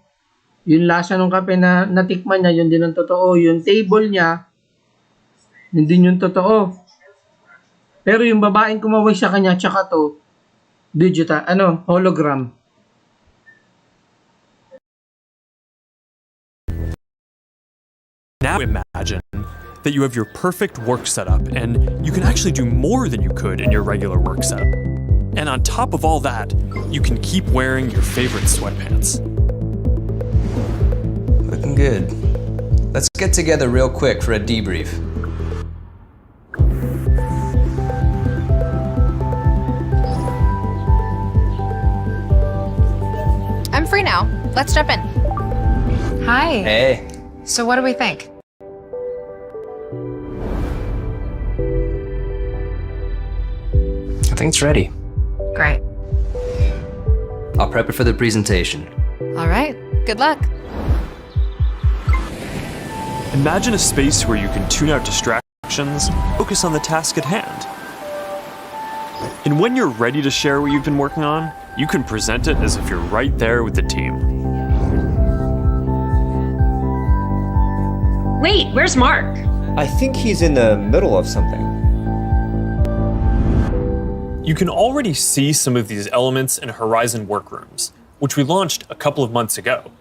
Yung lasa ng kape na natikman niya, yun din ang totoo. Yung table niya, yun din yung totoo. Pero yung babaeng kumaway sa kanya, tsaka to, digital, hologram. Now imagine that you have your perfect work setup and you can actually do more than you could in your regular work setup. And on top of all that, you can keep wearing your favorite sweatpants. Looking good. Let's get together real quick for a debrief. I'm free now. Let's jump in. Hi. Hey. So what do we think? I think it's ready. Great. I'll prep it for the presentation. All right. Good luck. Imagine a space where you can tune out distractions, focus on the task at hand. And when you're ready to share what you've been working on, you can present it as if you're right there with the team. Wait, where's Mark? I think he's in the middle of something. You can already see some of these elements in Horizon Workrooms, which we launched a couple of months ago.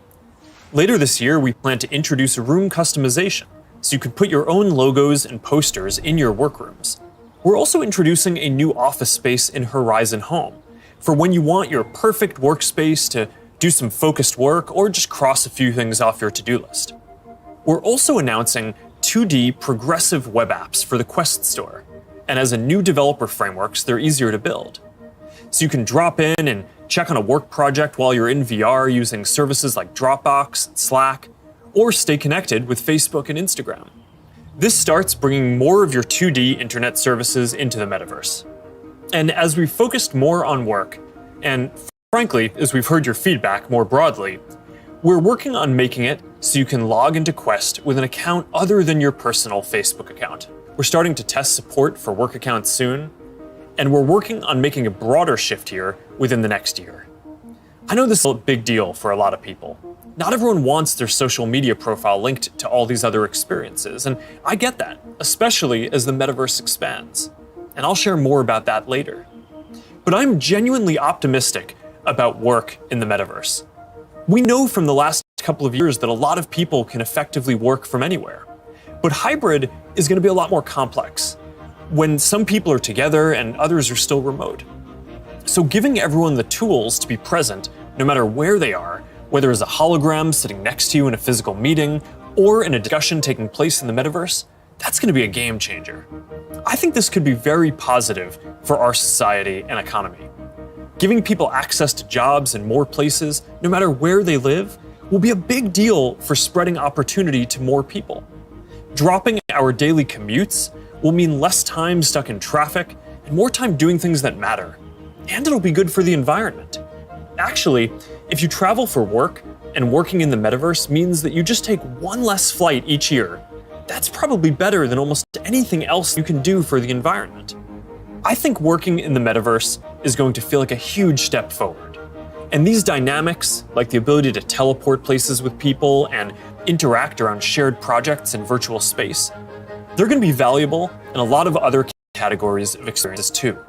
Later this year, we plan to introduce room customization, so you can put your own logos and posters in your workrooms. We're also introducing a new office space in Horizon Home, for when you want your perfect workspace to do some focused work or just cross a few things off your to-do list. We're also announcing 2D progressive web apps for the Quest Store, and as a new developer frameworks, they're easier to build. So you can drop in and check on a work project while you're in VR using services like Dropbox, Slack, or stay connected with Facebook and Instagram. This starts bringing more of your 2D internet services into the metaverse. And as we've focused more on work, and frankly, as we've heard your feedback more broadly, we're working on making it so you can log into Quest with an account other than your personal Facebook account. We're starting to test support for work accounts soon, and we're working on making a broader shift here within the next year. I know this is a big deal for a lot of people. Not everyone wants their social media profile linked to all these other experiences, and I get that, especially as the metaverse expands. And I'll share more about that later. But I'm genuinely optimistic about work in the metaverse. We know from the last couple of years that a lot of people can effectively work from anywhere. But hybrid is going to be a lot more complex, when some people are together and others are still remote. So giving everyone the tools to be present, no matter where they are, whether as a hologram sitting next to you in a physical meeting or in a discussion taking place in the metaverse, that's going to be a game changer. I think this could be very positive for our society and economy. Giving people access to jobs in more places, no matter where they live, will be a big deal for spreading opportunity to more people. Dropping our daily commutes will mean less time stuck in traffic and more time doing things that matter. And it'll be good for the environment. Actually, if you travel for work, and working in the metaverse means that you just take one less flight each year, that's probably better than almost anything else you can do for the environment. I think working in the metaverse is going to feel like a huge step forward. And these dynamics, like the ability to teleport places with people and interact around shared projects in virtual space, they're going to be valuable in a lot of other categories of experiences too.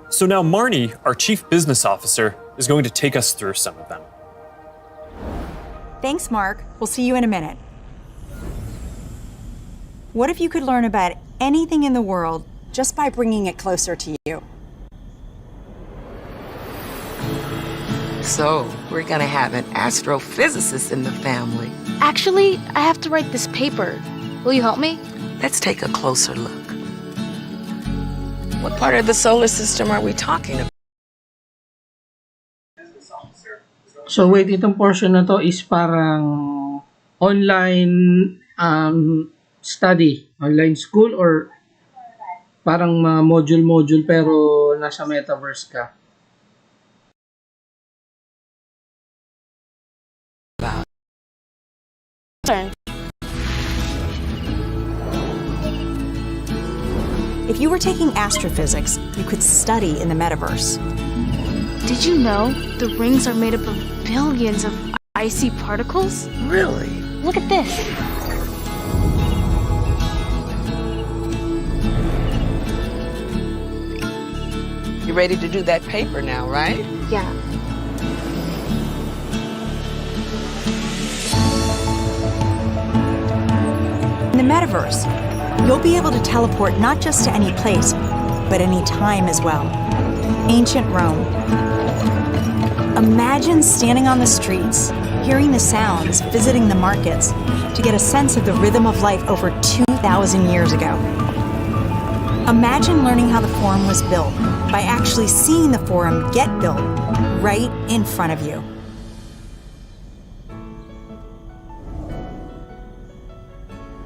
So now Marnie, our Chief Business Officer, is going to take us through some of them. Thanks, Mark. We'll see you in a minute. What if you could learn about anything in the world just by bringing it closer to you? So, we're gonna have an astrophysicist in the family. Actually, I have to write this paper. Will you help me? Let's take a closer look. What part of the solar system are we talking about? So wait, itong portion na to is parang online study, online school, or parang mga module pero nasa metaverse ka? If you were taking astrophysics, you could study in the metaverse. Did you know the rings are made up of billions of icy particles? Really? Look at this. You ready to do that paper now, right? Yeah. In the metaverse, you'll be able to teleport not just to any place, but any time as well. Ancient Rome. Imagine standing on the streets, hearing the sounds, visiting the markets, to get a sense of the rhythm of life over 2,000 years ago. Imagine learning how the Forum was built by actually seeing the Forum get built right in front of you.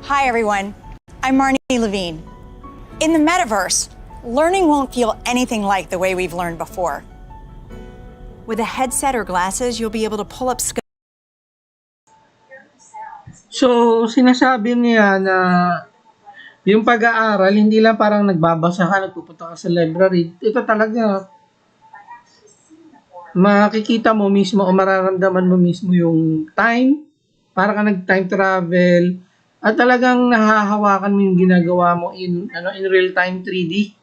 Hi, everyone. I'm Marnie Levine. In the metaverse, learning won't feel anything like the way we've learned before. With a headset or glasses, you'll be able to pull up skills. So, sinasabi niya na yung pag-aaral, hindi lang parang nagbabasa ka, nagpupunta ka sa library. Ito talaga, makikita mo mismo o mararamdaman mo mismo yung time, para ka nag-time travel, at talagang nahahawakan mo yung ginagawa mo in real-time 3D.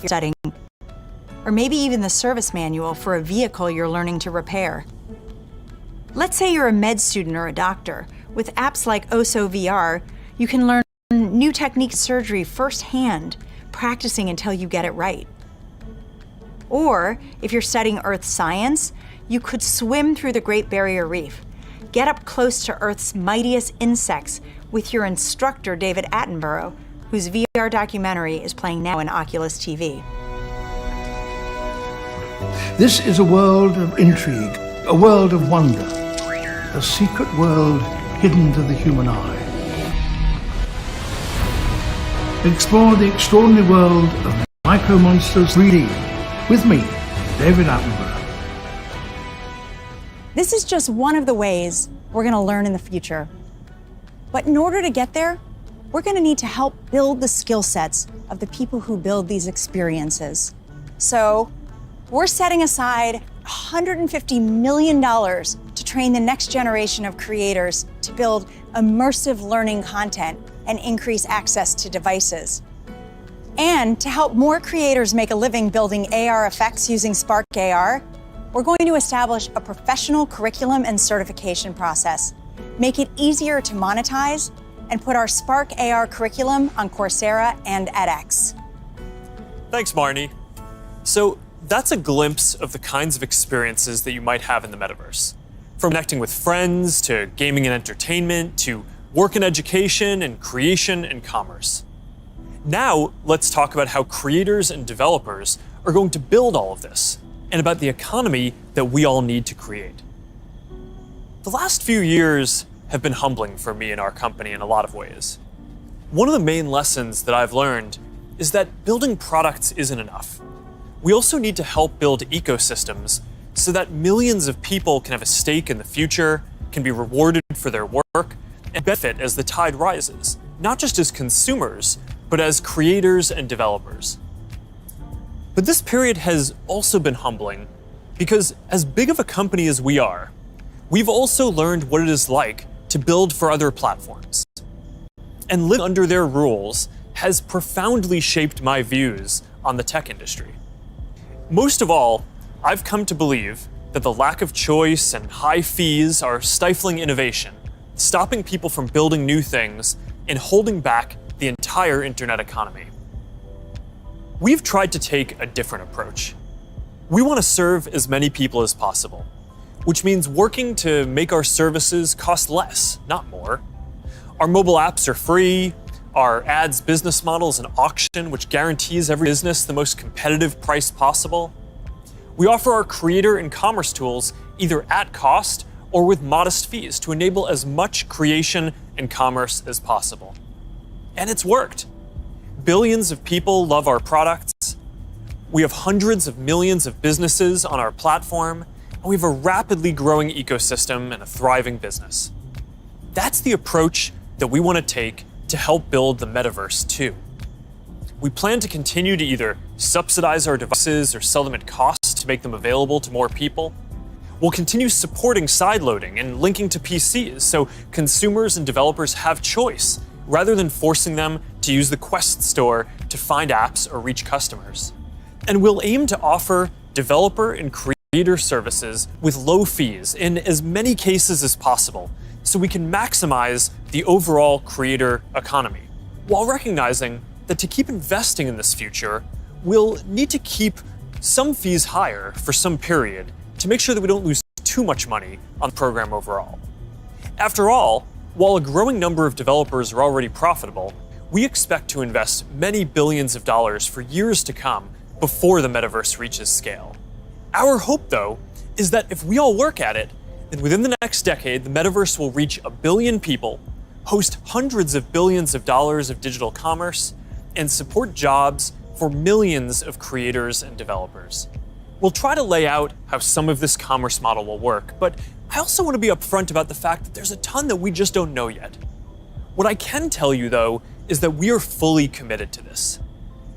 Studying, or maybe even the service manual for a vehicle you're learning to repair. Let's say you're a med student or a doctor. With apps like OSO VR, you can learn new techniques of surgery firsthand, practicing until you get it right. Or, if you're studying earth science, you could swim through the Great Barrier Reef, get up close to Earth's mightiest insects with your instructor, David Attenborough, whose VR documentary is playing now in Oculus TV. This is a world of intrigue, a world of wonder, a secret world hidden to the human eye. Explore the extraordinary world of Micro Monsters 3D with me, David Attenborough. This is just one of the ways we're going to learn in the future. But in order to get there, we're going to need to help build the skill sets of the people who build these experiences. So we're setting aside $150 million to train the next generation of creators to build immersive learning content and increase access to devices. And to help more creators make a living building AR effects using Spark AR, we're going to establish a professional curriculum and certification process, make it easier to monetize, and put our Spark AR curriculum on Coursera and edX. Thanks, Marnie. So that's a glimpse of the kinds of experiences that you might have in the metaverse. From connecting with friends, to gaming and entertainment, to work and education, and creation and commerce. Now, let's talk about how creators and developers are going to build all of this, and about the economy that we all need to create. The last few years have been humbling for me and our company in a lot of ways. One of the main lessons that I've learned is that building products isn't enough. We also need to help build ecosystems so that millions of people can have a stake in the future, can be rewarded for their work, and benefit as the tide rises, not just as consumers, but as creators and developers. But this period has also been humbling because as big of a company as we are, we've also learned what it is like to build for other platforms. And living under their rules has profoundly shaped my views on the tech industry. Most of all, I've come to believe that the lack of choice and high fees are stifling innovation, stopping people from building new things, and holding back the entire internet economy. We've tried to take a different approach. We want to serve as many people as possible, which means working to make our services cost less, not more. Our mobile apps are free, our ads business model is an auction which guarantees every business the most competitive price possible. We offer our creator and commerce tools either at cost or with modest fees to enable as much creation and commerce as possible. And it's worked. Billions of people love our products. We have hundreds of millions of businesses on our platform, and we have a rapidly growing ecosystem and a thriving business. That's the approach that we want to take to help build the metaverse too. We plan to continue to either subsidize our devices or sell them at cost to make them available to more people. We'll continue supporting sideloading and linking to PCs so consumers and developers have choice rather than forcing them to use the Quest store to find apps or reach customers. And we'll aim to offer developer and creator services with low fees in as many cases as possible so we can maximize the overall creator economy, while recognizing that to keep investing in this future, we'll need to keep some fees higher for some period to make sure that we don't lose too much money on the program overall. After all, while a growing number of developers are already profitable, we expect to invest many billions of dollars for years to come before the metaverse reaches scale. Our hope, though, is that if we all work at it, then within the next decade, the metaverse will reach 1 billion people, host hundreds of billions of dollars of digital commerce, and support jobs for millions of creators and developers. We'll try to lay out how some of this commerce model will work, but I also want to be upfront about the fact that there's a ton that we just don't know yet. What I can tell you, though, is that we are fully committed to this.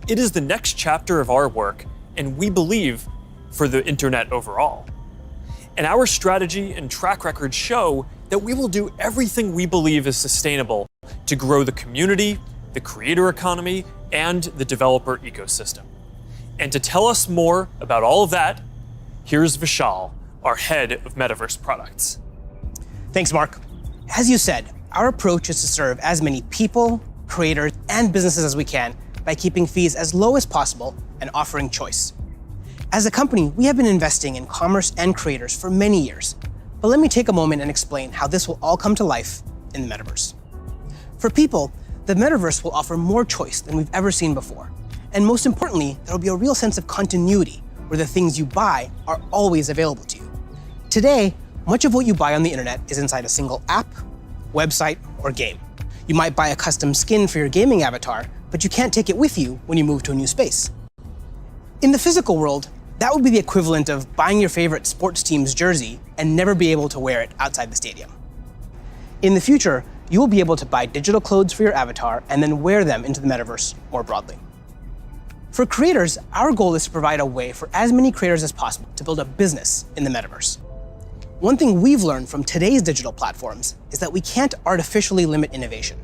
It is the next chapter of our work, and we believe for the internet overall. And our strategy and track record show that we will do everything we believe is sustainable to grow the community, the creator economy, and the developer ecosystem. And to tell us more about all of that, here's Vishal, our head of Metaverse products. Thanks, Mark. As you said, our approach is to serve as many people, creators, and businesses as we can by keeping fees as low as possible and offering choice. As a company, we have been investing in commerce and creators for many years, but let me take a moment and explain how this will all come to life in the metaverse. For people, the metaverse will offer more choice than we've ever seen before. And most importantly, there will be a real sense of continuity where the things you buy are always available to you. Today, much of what you buy on the internet is inside a single app, website, or game. You might buy a custom skin for your gaming avatar, but you can't take it with you when you move to a new space. In the physical world, that would be the equivalent of buying your favorite sports team's jersey and never be able to wear it outside the stadium. In the future, you will be able to buy digital clothes for your avatar and then wear them into the metaverse more broadly. For creators, our goal is to provide a way for as many creators as possible to build a business in the metaverse. One thing we've learned from today's digital platforms is that we can't artificially limit innovation.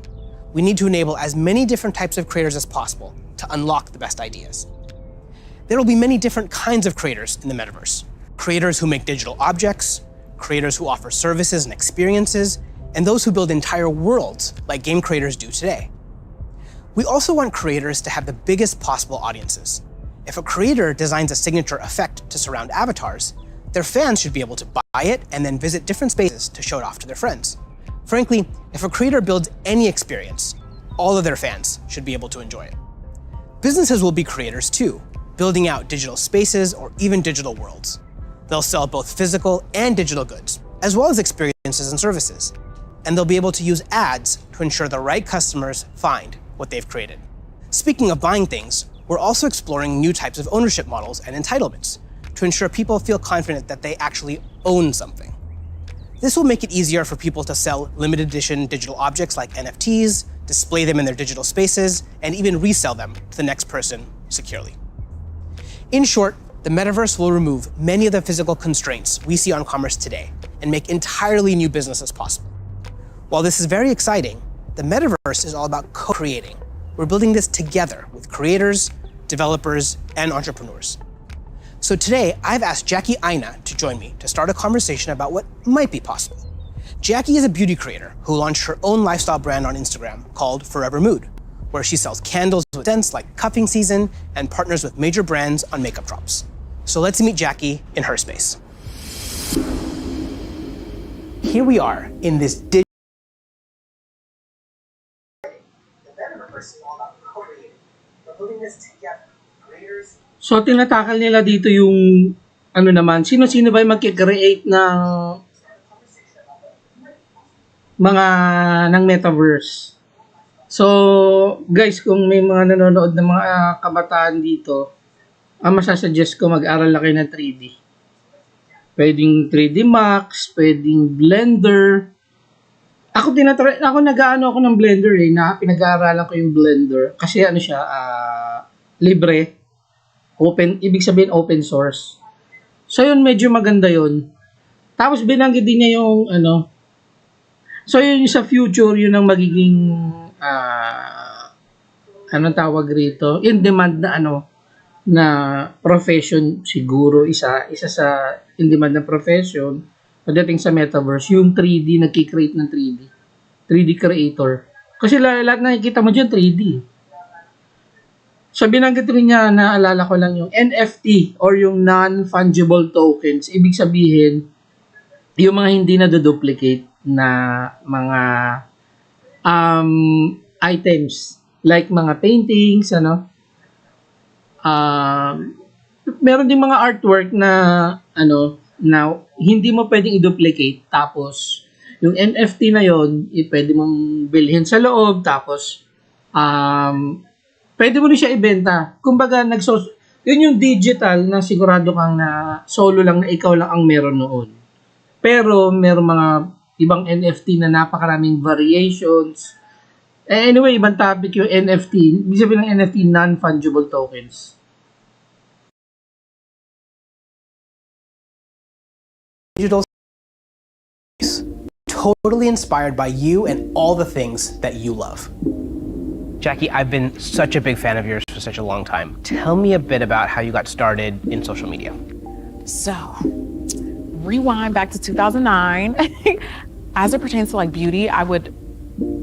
We need to enable as many different types of creators as possible to unlock the best ideas. There will be many different kinds of creators in the metaverse. Creators who make digital objects, creators who offer services and experiences, and those who build entire worlds like game creators do today. We also want creators to have the biggest possible audiences. If a creator designs a signature effect to surround avatars, their fans should be able to buy it and then visit different spaces to show it off to their friends. Frankly, if a creator builds any experience, all of their fans should be able to enjoy it. Businesses will be creators too. building out digital spaces or even digital worlds. They'll sell both physical and digital goods, as well as experiences and services. And they'll be able to use ads to ensure the right customers find what they've created. Speaking of buying things, we're also exploring new types of ownership models and entitlements to ensure people feel confident that they actually own something. This will make it easier for people to sell limited edition digital objects like NFTs, display them in their digital spaces, and even resell them to the next person securely. In short, the metaverse will remove many of the physical constraints we see on commerce today and make entirely new businesses possible. While this is very exciting, the metaverse is all about co-creating. We're building this together with creators, developers, and entrepreneurs. So today, I've asked Jackie Aina to join me to start a conversation about what might be possible. Jackie is a beauty creator who launched her own lifestyle brand on Instagram called Forever Mood, where she sells candles with scents like cuffing season and partners with major brands on makeup drops. So let's meet Jackie in her space. Here we are in this digital. The metaverse is all about co-creating. We're building this together. Creators. So, tinatakal nila dito yung, ano naman, sino-sino ba yung mag-create ng ng Metaverse. So, guys, kung may mga nanonood ng mga kabataan dito, masasuggest ko mag-aral na kayo ng 3D. Pwedeng 3D Max, pwedeng Blender. Ako nag-aano ako ng Blender pinag-aaralan ko yung Blender kasi ano siya, libre. Open, ibig sabihin open source. So yun, medyo maganda yun. Tapos binanggit din niya yung so yun sa future, yun ang magiging anong tawag rito? In demand na na profession siguro, isa sa in demand na profession pagdating sa metaverse, yung 3D, nagki-create ng 3D creator. Kasi lahat nakikita mo dyan 3D. So, binanggit rin niya, naalala ko lang yung NFT or yung non-fungible tokens. Ibig sabihin, yung mga hindi na-duplicate na mga items. Like mga paintings, meron din mga artwork na, na hindi mo pwedeng i-duplicate. Tapos, yung NFT na yon, pwede mong bilhin sa loob. Tapos, pwede mo rin siya ibenta. Kumbaga, yun yung digital na sigurado kang na solo lang na ikaw lang ang meron noon. Pero, meron mga ibang NFT na napakaraming variations. Anyway, ibang topic yung NFT. Ibig sabihin ng NFT, non-fungible tokens. Digital totally inspired by you and all the things that you love. Jackie, I've been such a big fan of yours for such a long time. Tell me a bit about how you got started in social media. So, rewind back to 2009. As it pertains to like beauty, I would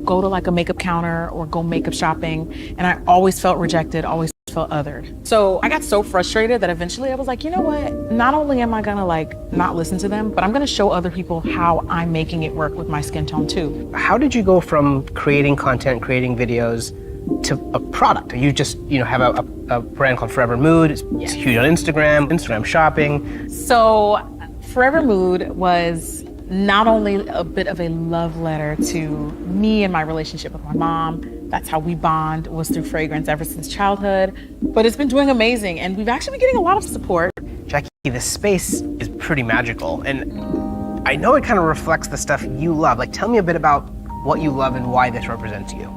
go to like a makeup counter or go makeup shopping, and I always felt rejected, always felt othered. So I got so frustrated that eventually I was like, you know what? Not only am I gonna like not listen to them, but I'm gonna show other people how I'm making it work with my skin tone too. How did you go from creating content, creating videos, to a product? You just, have a brand called Forever Mood. It's huge on Instagram shopping. So Forever Mood was not only a bit of a love letter to me and my relationship with my mom. That's how we bond, was through fragrance ever since childhood. But it's been doing amazing, and we've actually been getting a lot of support. Jackie, this space is pretty magical, and I know it kind of reflects the stuff you love. Like, tell me a bit about what you love and why this represents you.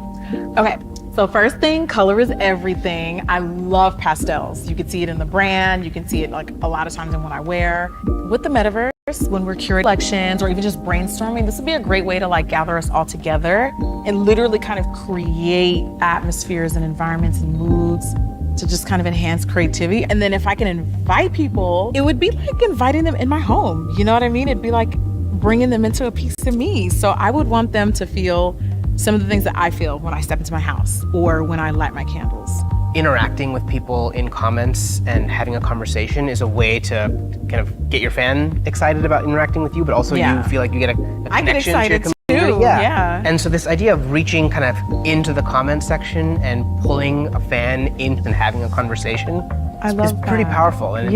Okay, so first thing, color is everything. I love pastels. You can see it in the brand. You can see it like a lot of times in what I wear. With the Metaverse, when we're curating collections or even just brainstorming, this would be a great way to like gather us all together and literally kind of create atmospheres and environments and moods to just kind of enhance creativity. And then if I can invite people, it would be like inviting them in my home. You know what I mean? It'd be like bringing them into a piece of me. So I would want them to feel some of the things that I feel when I step into my house or when I light my candles. Interacting with people in comments and having a conversation is a way to kind of get your fan excited about interacting with you, but also you feel like you get a connection to your community. Too. Yeah. And so this idea of reaching kind of into the comment section and pulling a fan in and having a conversation, I love is pretty powerful, and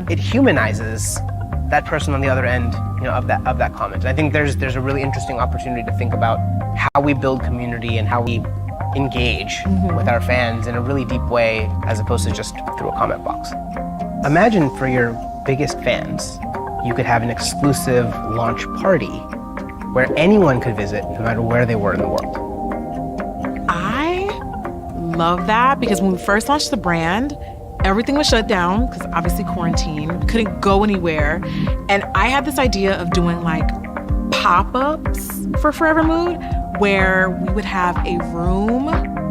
it humanizes that person on the other end, of that comment. And I think there's a really interesting opportunity to think about how we build community and how we engage with our fans in a really deep way, as opposed to just through a comment box. Imagine for your biggest fans, you could have an exclusive launch party where anyone could visit, no matter where they were in the world. I love that, because when we first launched the brand, everything was shut down because obviously quarantine. We couldn't go anywhere. And I had this idea of doing like pop-ups for Forever Mood, where we would have a room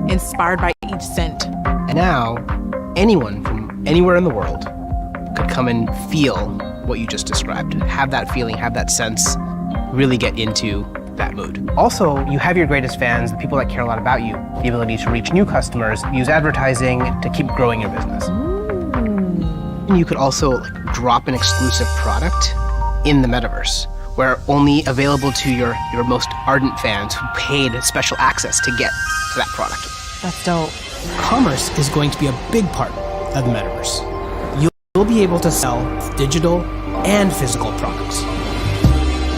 inspired by each scent. And now, anyone from anywhere in the world could come and feel what you just described, have that feeling, have that sense, really get into that mood. Also, you have your greatest fans, the people that care a lot about you, the ability to reach new customers, use advertising to keep growing your business. And you could also drop an exclusive product in the metaverse, where only available to your most ardent fans who paid special access to get to that product. That's dope. Commerce is going to be a big part of the metaverse. You'll be able to sell digital and physical products.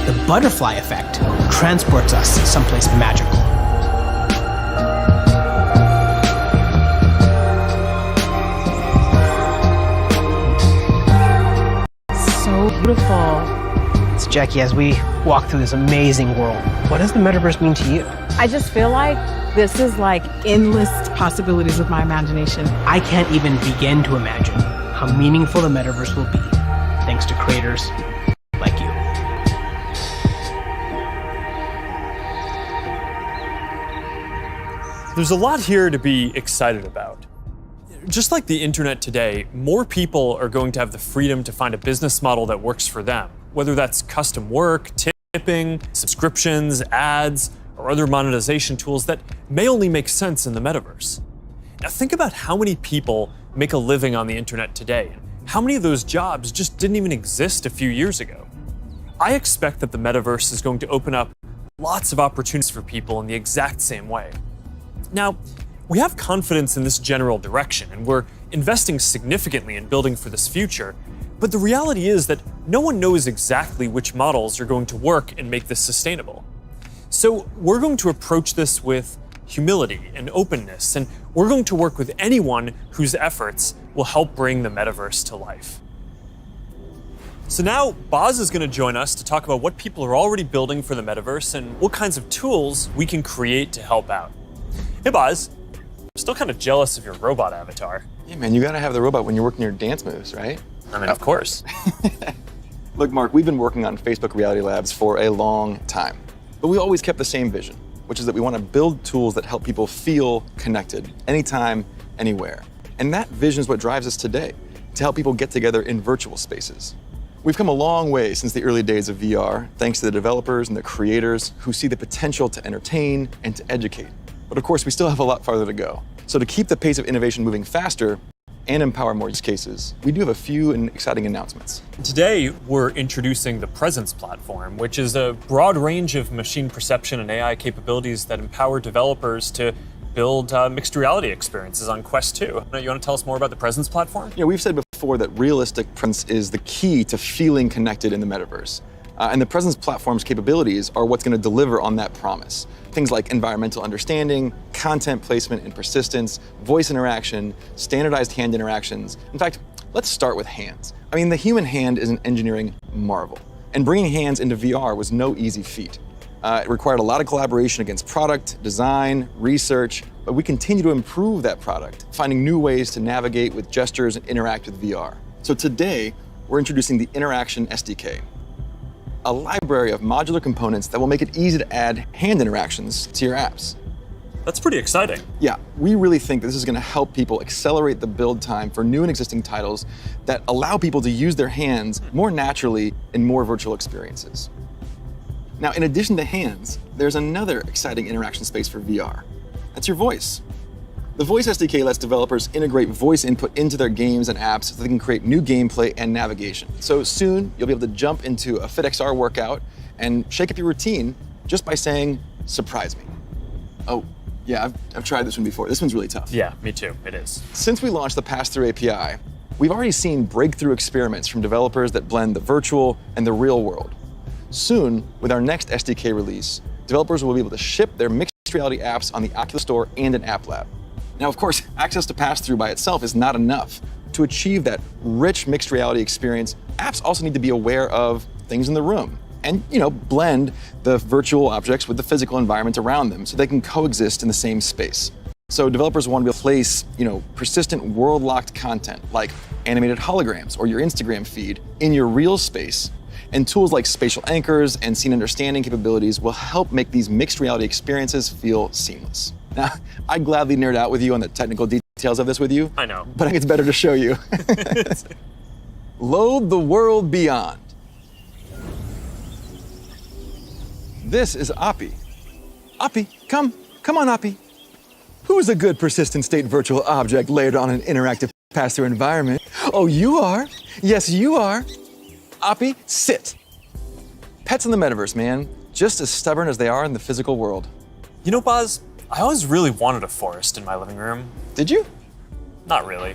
The butterfly effect transports us someplace magical. So beautiful. So Jackie, as we walk through this amazing world, what does the metaverse mean to you? I just feel like this is like endless possibilities with my imagination. I can't even begin to imagine how meaningful the metaverse will be, thanks to creators like you. There's a lot here to be excited about. Just like the internet today, more people are going to have the freedom to find a business model that works for them, whether that's custom work, tipping, subscriptions, ads, or other monetization tools that may only make sense in the metaverse. Now think about how many people make a living on the internet today, and how many of those jobs just didn't even exist a few years ago. I expect that the metaverse is going to open up lots of opportunities for people in the exact same way. Now, we have confidence in this general direction, and we're investing significantly in building for this future, but the reality is that no one knows exactly which models are going to work and make this sustainable. So we're going to approach this with humility and openness, and we're going to work with anyone whose efforts will help bring the metaverse to life. So now Boz is going to join us to talk about what people are already building for the metaverse and what kinds of tools we can create to help out. Hey Boz, I'm still kind of jealous of your robot avatar. Yeah, man, you gotta have the robot when you're working your dance moves, right? I mean, of course. Look, Mark, we've been working on Facebook Reality Labs for a long time, but we always kept the same vision, which is that we want to build tools that help people feel connected anytime, anywhere. And that vision is what drives us today, to help people get together in virtual spaces. We've come a long way since the early days of VR, thanks to the developers and the creators who see the potential to entertain and to educate. But of course, we still have a lot farther to go. So to keep the pace of innovation moving faster and empower more use cases, we do have a few exciting announcements. Today, we're introducing the Presence platform, which is a broad range of machine perception and AI capabilities that empower developers to build mixed reality experiences on Quest 2. You want to tell us more about the Presence platform? Yeah, we've said before that realistic presence is the key to feeling connected in the metaverse. And the Presence platform's capabilities are what's going to deliver on that promise. Things like environmental understanding, content placement and persistence, voice interaction, standardized hand interactions. In fact, let's start with hands. I mean, the human hand is an engineering marvel. And bringing hands into VR was no easy feat. It required a lot of collaboration against product, design, research, but we continue to improve that product, finding new ways to navigate with gestures and interact with VR. So today, we're introducing the Interaction SDK, a library of modular components that will make it easy to add hand interactions to your apps. That's pretty exciting. Yeah, we really think this is going to help people accelerate the build time for new and existing titles that allow people to use their hands more naturally in more virtual experiences. Now, in addition to hands, there's another exciting interaction space for VR. That's your voice. The Voice SDK lets developers integrate voice input into their games and apps so they can create new gameplay and navigation. So soon, you'll be able to jump into a FitXR workout and shake up your routine just by saying, "Surprise me." Oh, Yeah, I've tried this one before. This one's really tough. Yeah, me too. It is. Since we launched the Pass-Through API, we've already seen breakthrough experiments from developers that blend the virtual and the real world. Soon, with our next SDK release, developers will be able to ship their mixed reality apps on the Oculus Store and an App Lab. Now, of course, access to Pass-Through by itself is not enough. To achieve that rich mixed reality experience, apps also need to be aware of things in the room and, blend the virtual objects with the physical environment around them so they can coexist in the same space. So developers want to be able to place, persistent world-locked content like animated holograms or your Instagram feed in your real space. And tools like spatial anchors and scene understanding capabilities will help make these mixed reality experiences feel seamless. Now, I'd gladly nerd out with you on the technical details of this with you. I know. But I think it's better to show you. Load the world beyond. This is Oppie. Oppie, come on, Oppie. Who's a good persistent state virtual object layered on an interactive pass-through environment? Oh, you are. Yes, you are. Oppie, sit. Pets in the metaverse, man. Just as stubborn as they are in the physical world. You know, Boz, I always really wanted a forest in my living room. Did you? Not really.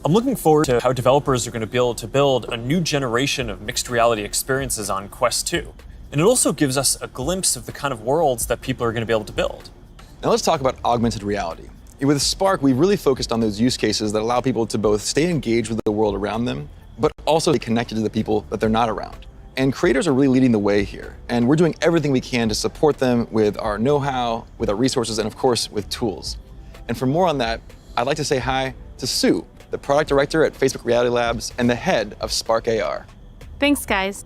I'm looking forward to how developers are going to be able to build a new generation of mixed reality experiences on Quest 2. And it also gives us a glimpse of the kind of worlds that people are going to be able to build. Now let's talk about augmented reality. With Spark, we really focused on those use cases that allow people to both stay engaged with the world around them, but also be connected to the people that they're not around. And creators are really leading the way here. And we're doing everything we can to support them with our know-how, with our resources, and of course, with tools. And for more on that, I'd like to say hi to Sue, the product director at Facebook Reality Labs and the head of Spark AR. Thanks, guys.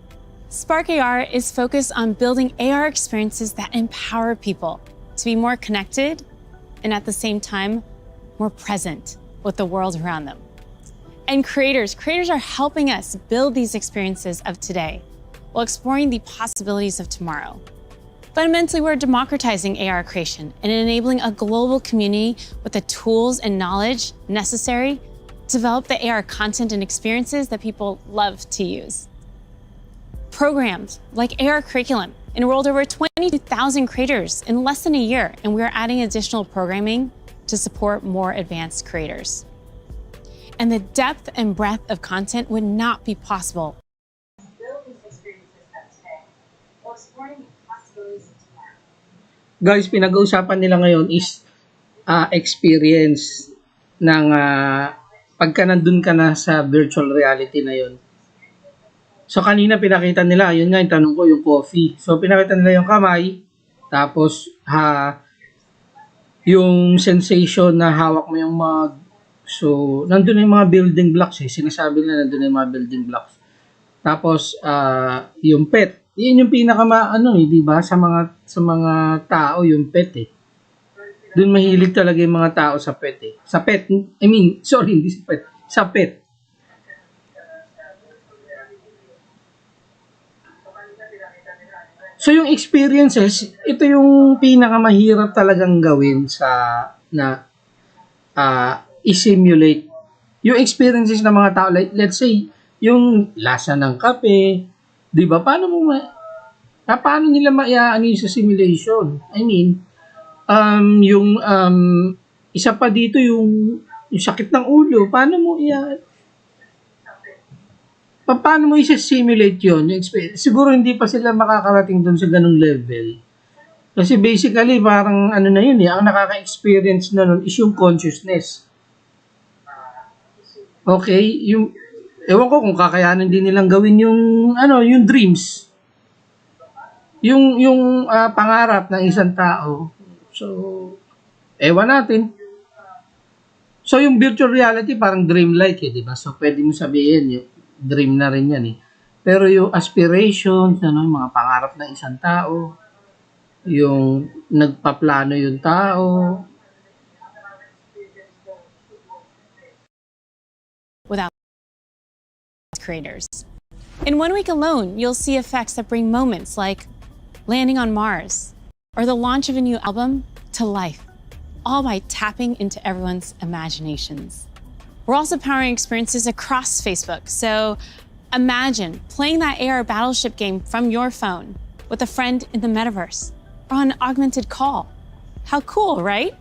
Spark AR is focused on building AR experiences that empower people to be more connected and at the same time, more present with the world around them. And creators are helping us build these experiences of today while exploring the possibilities of tomorrow. Fundamentally, we're democratizing AR creation and enabling a global community with the tools and knowledge necessary to develop the AR content and experiences that people love to use. Programs like AR Curriculum enrolled over 22,000 creators in less than a year, and we're adding additional programming to support more advanced creators. And the depth and breadth of content would not be possible. Guys, pinag-uusapan nila ngayon is experience ng pagka nandun ka na sa virtual reality na yun. So kanina pinakita nila, yun nga yung tanong ko, yung coffee. So pinakita nila yung kamay, tapos yung sensation na hawak mo yung mug. So nandun yung mga building blocks sinasabi nila nandun yung mga building blocks. Tapos yung pet, yun yung di ba, sa mga tao yung pet Doon mahilig talaga yung mga tao sa pet Sa pet, hindi sa pet, sa pet. So yung experiences, ito yung pinakamahirap talagang gawin i-simulate yung experiences ng mga tao. Like, let's say, yung lasa ng kape, di ba? Paano nila yung sa simulation? Isa pa dito yung sakit ng ulo. Paano mo i-simulate yun? Yung experience? Siguro hindi pa sila makakarating doon sa ganung level. Kasi basically, parang ang nakaka-experience na nun is yung consciousness. Okay? Ewan ko kung kakayanan din nilang gawin yung dreams. Yung pangarap ng isang tao. So, ewan natin. So, yung virtual reality parang dream-like di ba? So, pwede mo sabihin, yung dream na rin yan Pero yung aspirations, yung mga pangarap ng isang tao, yung nagpaplano yung tao. Without creators. In 1 week alone, you'll see effects that bring moments like landing on Mars or the launch of a new album to life, all by tapping into everyone's imaginations. We're also powering experiences across Facebook. So imagine playing that AR Battleship game from your phone with a friend in the Metaverse, or on an augmented call. How cool, right?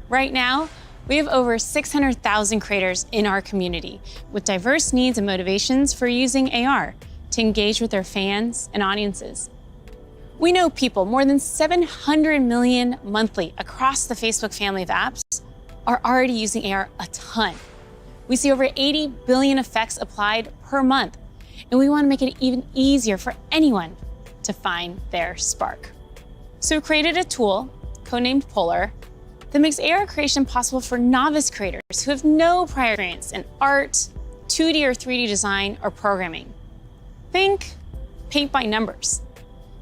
Right now, we have over 600,000 creators in our community with diverse needs and motivations for using AR to engage with their fans and audiences. We know people, more than 700 million monthly across the Facebook family of apps, are already using AR a ton. We see over 80 billion effects applied per month, and we want to make it even easier for anyone to find their spark. So we created a tool, codenamed Polar, that makes AR creation possible for novice creators who have no prior experience in art, 2D or 3D design, or programming. Think paint by numbers.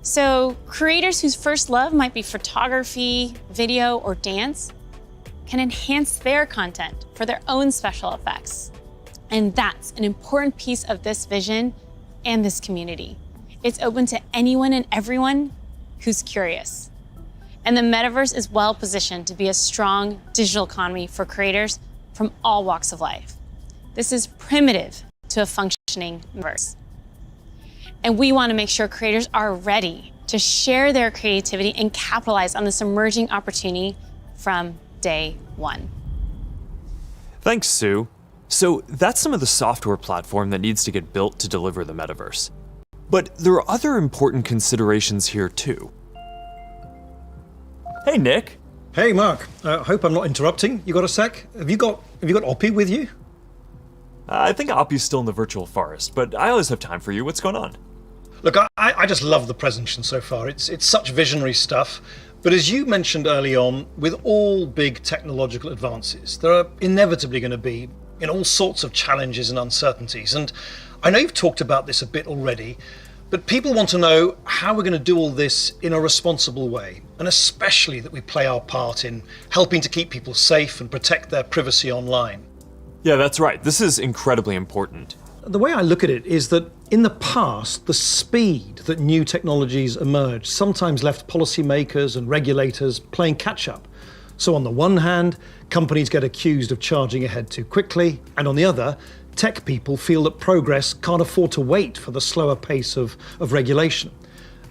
So creators whose first love might be photography, video, or dance can enhance their content for their own special effects. And that's an important piece of this vision and this community. It's open to anyone and everyone who's curious. And the metaverse is well positioned to be a strong digital economy for creators from all walks of life. This is primitive to a functioning metaverse. And we want to make sure creators are ready to share their creativity and capitalize on this emerging opportunity from day one. Thanks, Sue. So that's some of the software platform that needs to get built to deliver the metaverse. But there are other important considerations here too. Hey, Nick. Hey, Mark. Hope I'm not interrupting. You got a sec? Have you got Oppie with you? I think Oppie's still in the virtual forest, but I always have time for you. What's going on? Look, I just love the presentation so far. It's such visionary stuff. But as you mentioned early on, with all big technological advances, there are inevitably going to be all sorts of challenges and uncertainties. And I know you've talked about this a bit already, but people want to know how we're going to do all this in a responsible way, and especially that we play our part in helping to keep people safe and protect their privacy online. Yeah, that's right. This is incredibly important. The way I look at it is that in the past, the speed that new technologies emerged sometimes left policymakers and regulators playing catch up. So on the one hand, companies get accused of charging ahead too quickly, and on the other, tech people feel that progress can't afford to wait for the slower pace of regulation.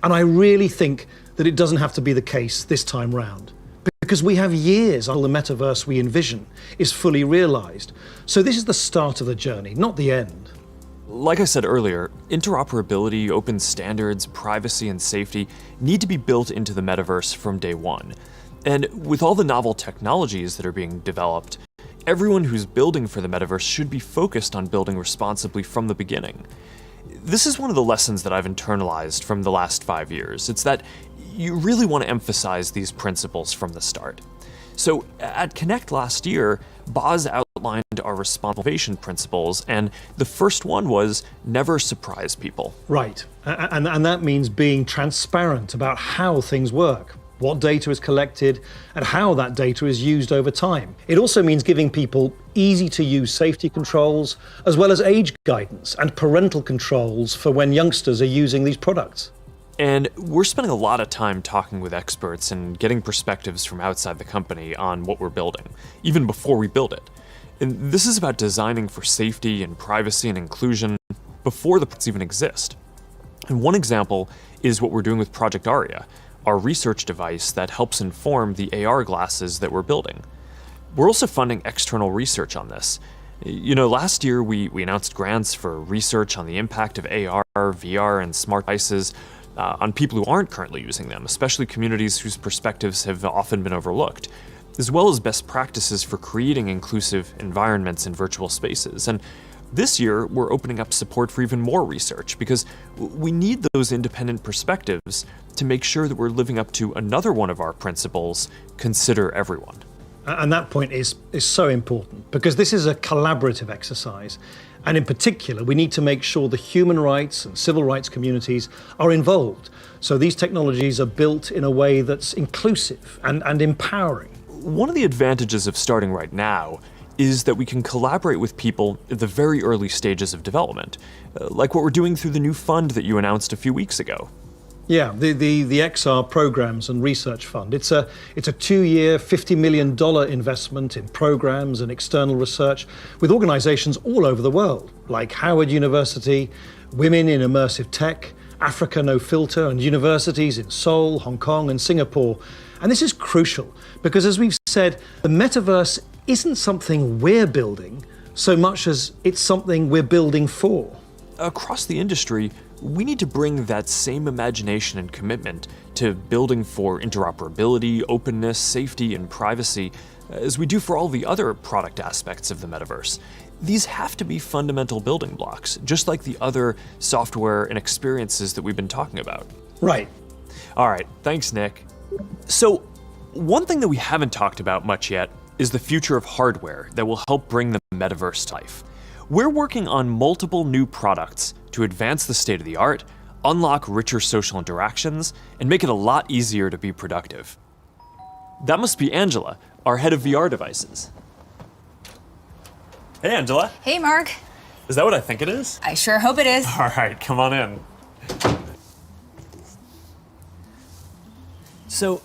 And I really think that it doesn't have to be the case this time round, because we have years until the metaverse we envision is fully realized. So this is the start of the journey, not the end. Like I said earlier, interoperability, open standards, privacy, and safety need to be built into the metaverse from day one. And with all the novel technologies that are being developed, everyone who's building for the metaverse should be focused on building responsibly from the beginning. This is one of the lessons that I've internalized from the last 5 years. It's that you really want to emphasize these principles from the start. So at Connect last year, Boz outlined our responsible innovation principles, and the first one was never surprise people. Right, and that means being transparent about how things work, what data is collected, and how that data is used over time. It also means giving people easy-to-use safety controls, as well as age guidance and parental controls for when youngsters are using these products. And we're spending a lot of time talking with experts and getting perspectives from outside the company on what we're building, even before we build it. And this is about designing for safety and privacy and inclusion before the products even exist. And one example is what we're doing with Project Aria, our research device that helps inform the AR glasses that we're building. We're also funding external research on this. You know, last year we announced grants for research on the impact of AR, VR, and smart devices on people who aren't currently using them, especially communities whose perspectives have often been overlooked, as well as best practices for creating inclusive environments in virtual spaces. And this year, we're opening up support for even more research because we need those independent perspectives to make sure that we're living up to another one of our principles, consider everyone. And that point is so important because this is a collaborative exercise. And in particular, we need to make sure the human rights and civil rights communities are involved. So these technologies are built in a way that's inclusive and empowering. One of the advantages of starting right now is that we can collaborate with people at the very early stages of development, like what we're doing through the new fund that you announced a few weeks ago. Yeah, the XR Programs and Research Fund. It's a 2-year, $50 million investment in programs and external research with organizations all over the world, like Howard University, Women in Immersive Tech, Africa No Filter, and universities in Seoul, Hong Kong, and Singapore. And this is crucial because, as we've said, the metaverse isn't something we're building so much as it's something we're building for. Across the industry, we need to bring that same imagination and commitment to building for interoperability, openness, safety, and privacy as we do for all the other product aspects of the metaverse. These have to be fundamental building blocks, just like the other software and experiences that we've been talking about. Right. All right, thanks, Nick. So, one thing that we haven't talked about much yet is the future of hardware that will help bring the metaverse to life. We're working on multiple new products to advance the state of the art, unlock richer social interactions, and make it a lot easier to be productive. That must be Angela, our head of VR devices. Hey, Angela. Hey, Mark. Is that what I think it is? I sure hope it is. All right, come on in. So,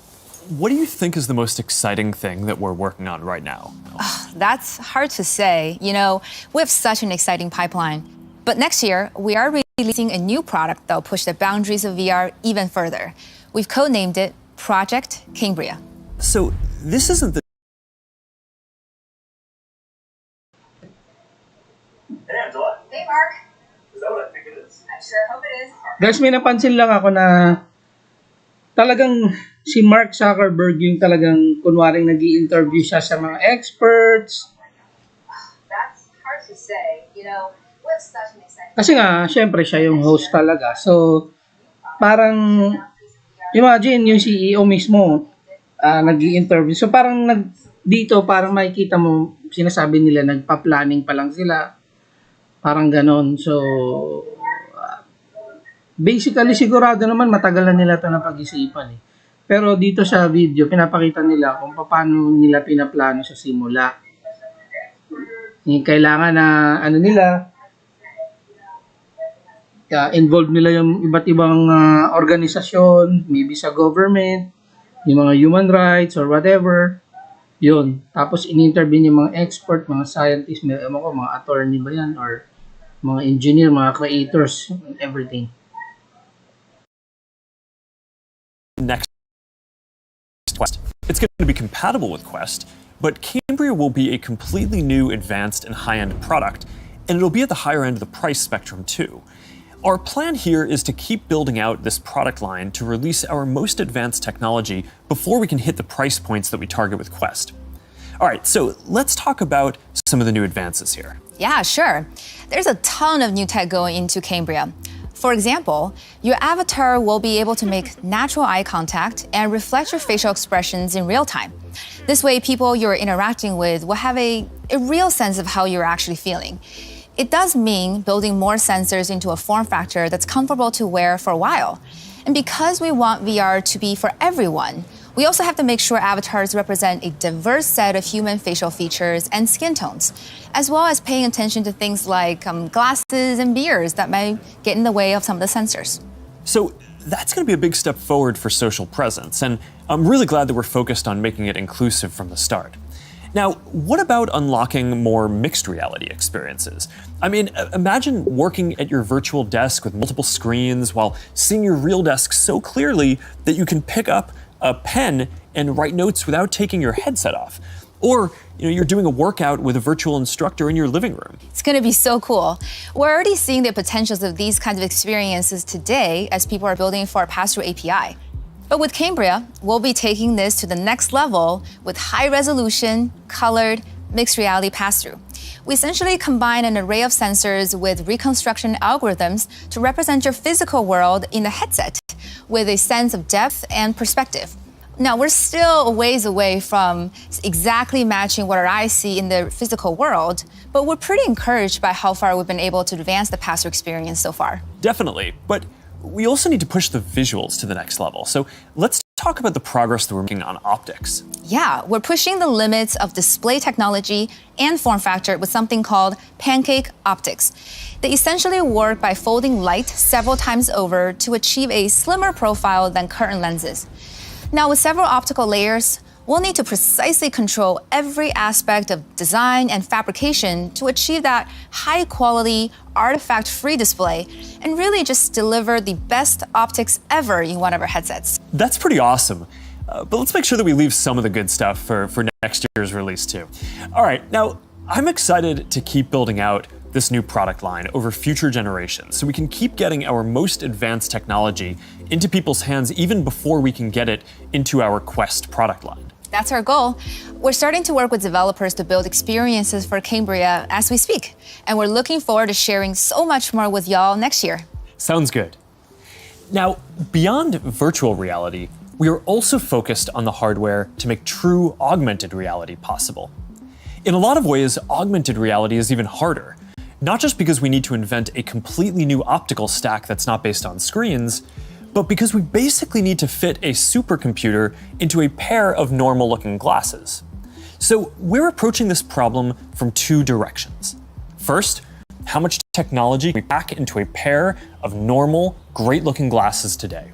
what do you think is the most exciting thing that we're working on right now? That's hard to say. You know, we have such an exciting pipeline. But next year, we are releasing a new product that will push the boundaries of VR even further. We've codenamed it Project Cambria. So, this isn't the... Hey, Angela. Hey, Mark. Is that what I think it is? I sure hope it is. Guys, may napansin lang ako na talagang si Mark Zuckerberg yung talagang kunwaring nag-i-interview siya sa mga experts. That's hard to say. You know, we have such an exciting... Kasi nga, syempre siya yung host talaga. So, parang, imagine yung CEO mismo nag-i-interview. So, parang dito, parang makikita mo, sinasabi nila, nagpa-planning pa lang sila. Parang ganon. So, basically, sigurado naman matagal na nila ito na pag-isipan eh. Pero dito sa video, pinapakita nila kung paano nila pinaplano sa simula. Yung kailangan na, involved nila yung iba't ibang organisasyon, maybe sa government, yung mga human rights or whatever. Yun. Tapos in-interview yung mga expert, mga scientists, mga attorney ba yan, or mga engineer, mga creators, everything. Next, Quest. It's going to be compatible with Quest, but Cambria will be a completely new, advanced, and high-end product, and it'll be at the higher end of the price spectrum too. Our plan here is to keep building out this product line to release our most advanced technology before we can hit the price points that we target with Quest. All right, so let's talk about some of the new advances here. Yeah, sure. There's a ton of new tech going into Cambria. For example, your avatar will be able to make natural eye contact and reflect your facial expressions in real time. This way, people you're interacting with will have a real sense of how you're actually feeling. It does mean building more sensors into a form factor that's comfortable to wear for a while. And because we want VR to be for everyone, we also have to make sure avatars represent a diverse set of human facial features and skin tones, as well as paying attention to things like glasses and beards that might get in the way of some of the sensors. So that's going to be a big step forward for social presence, and I'm really glad that we're focused on making it inclusive from the start. Now, what about unlocking more mixed reality experiences? I mean, imagine working at your virtual desk with multiple screens while seeing your real desk so clearly that you can pick up a pen and write notes without taking your headset off. Or, you're doing a workout with a virtual instructor in your living room. It's going to be so cool. We're already seeing the potentials of these kinds of experiences today as people are building for our pass-through API. But with Cambria, we'll be taking this to the next level with high-resolution, colored, mixed reality pass-through. We essentially combine an array of sensors with reconstruction algorithms to represent your physical world in the headset with a sense of depth and perspective. Now, we're still a ways away from exactly matching what our eyes see in the physical world, but we're pretty encouraged by how far we've been able to advance the pass-through experience so far. Definitely, but we also need to push the visuals to the next level. So let's talk about the progress that we're making on optics. Yeah, we're pushing the limits of display technology and form factor with something called pancake optics. They essentially work by folding light several times over to achieve a slimmer profile than current lenses. Now, with several optical layers, we'll need to precisely control every aspect of design and fabrication to achieve that high-quality, artifact-free display and really just deliver the best optics ever in one of our headsets. That's pretty awesome. But let's make sure that we leave some of the good stuff for next year's release too. All right, now I'm excited to keep building out this new product line over future generations so we can keep getting our most advanced technology into people's hands even before we can get it into our Quest product line. That's our goal. We're starting to work with developers to build experiences for Cambria as we speak, and we're looking forward to sharing so much more with y'all next year. Sounds good. Now, beyond virtual reality, we are also focused on the hardware to make true augmented reality possible. In a lot of ways, augmented reality is even harder. Not just because we need to invent a completely new optical stack that's not based on screens, but because we basically need to fit a supercomputer into a pair of normal-looking glasses. So we're approaching this problem from two directions. First, how much technology can we pack into a pair of normal, great-looking glasses today?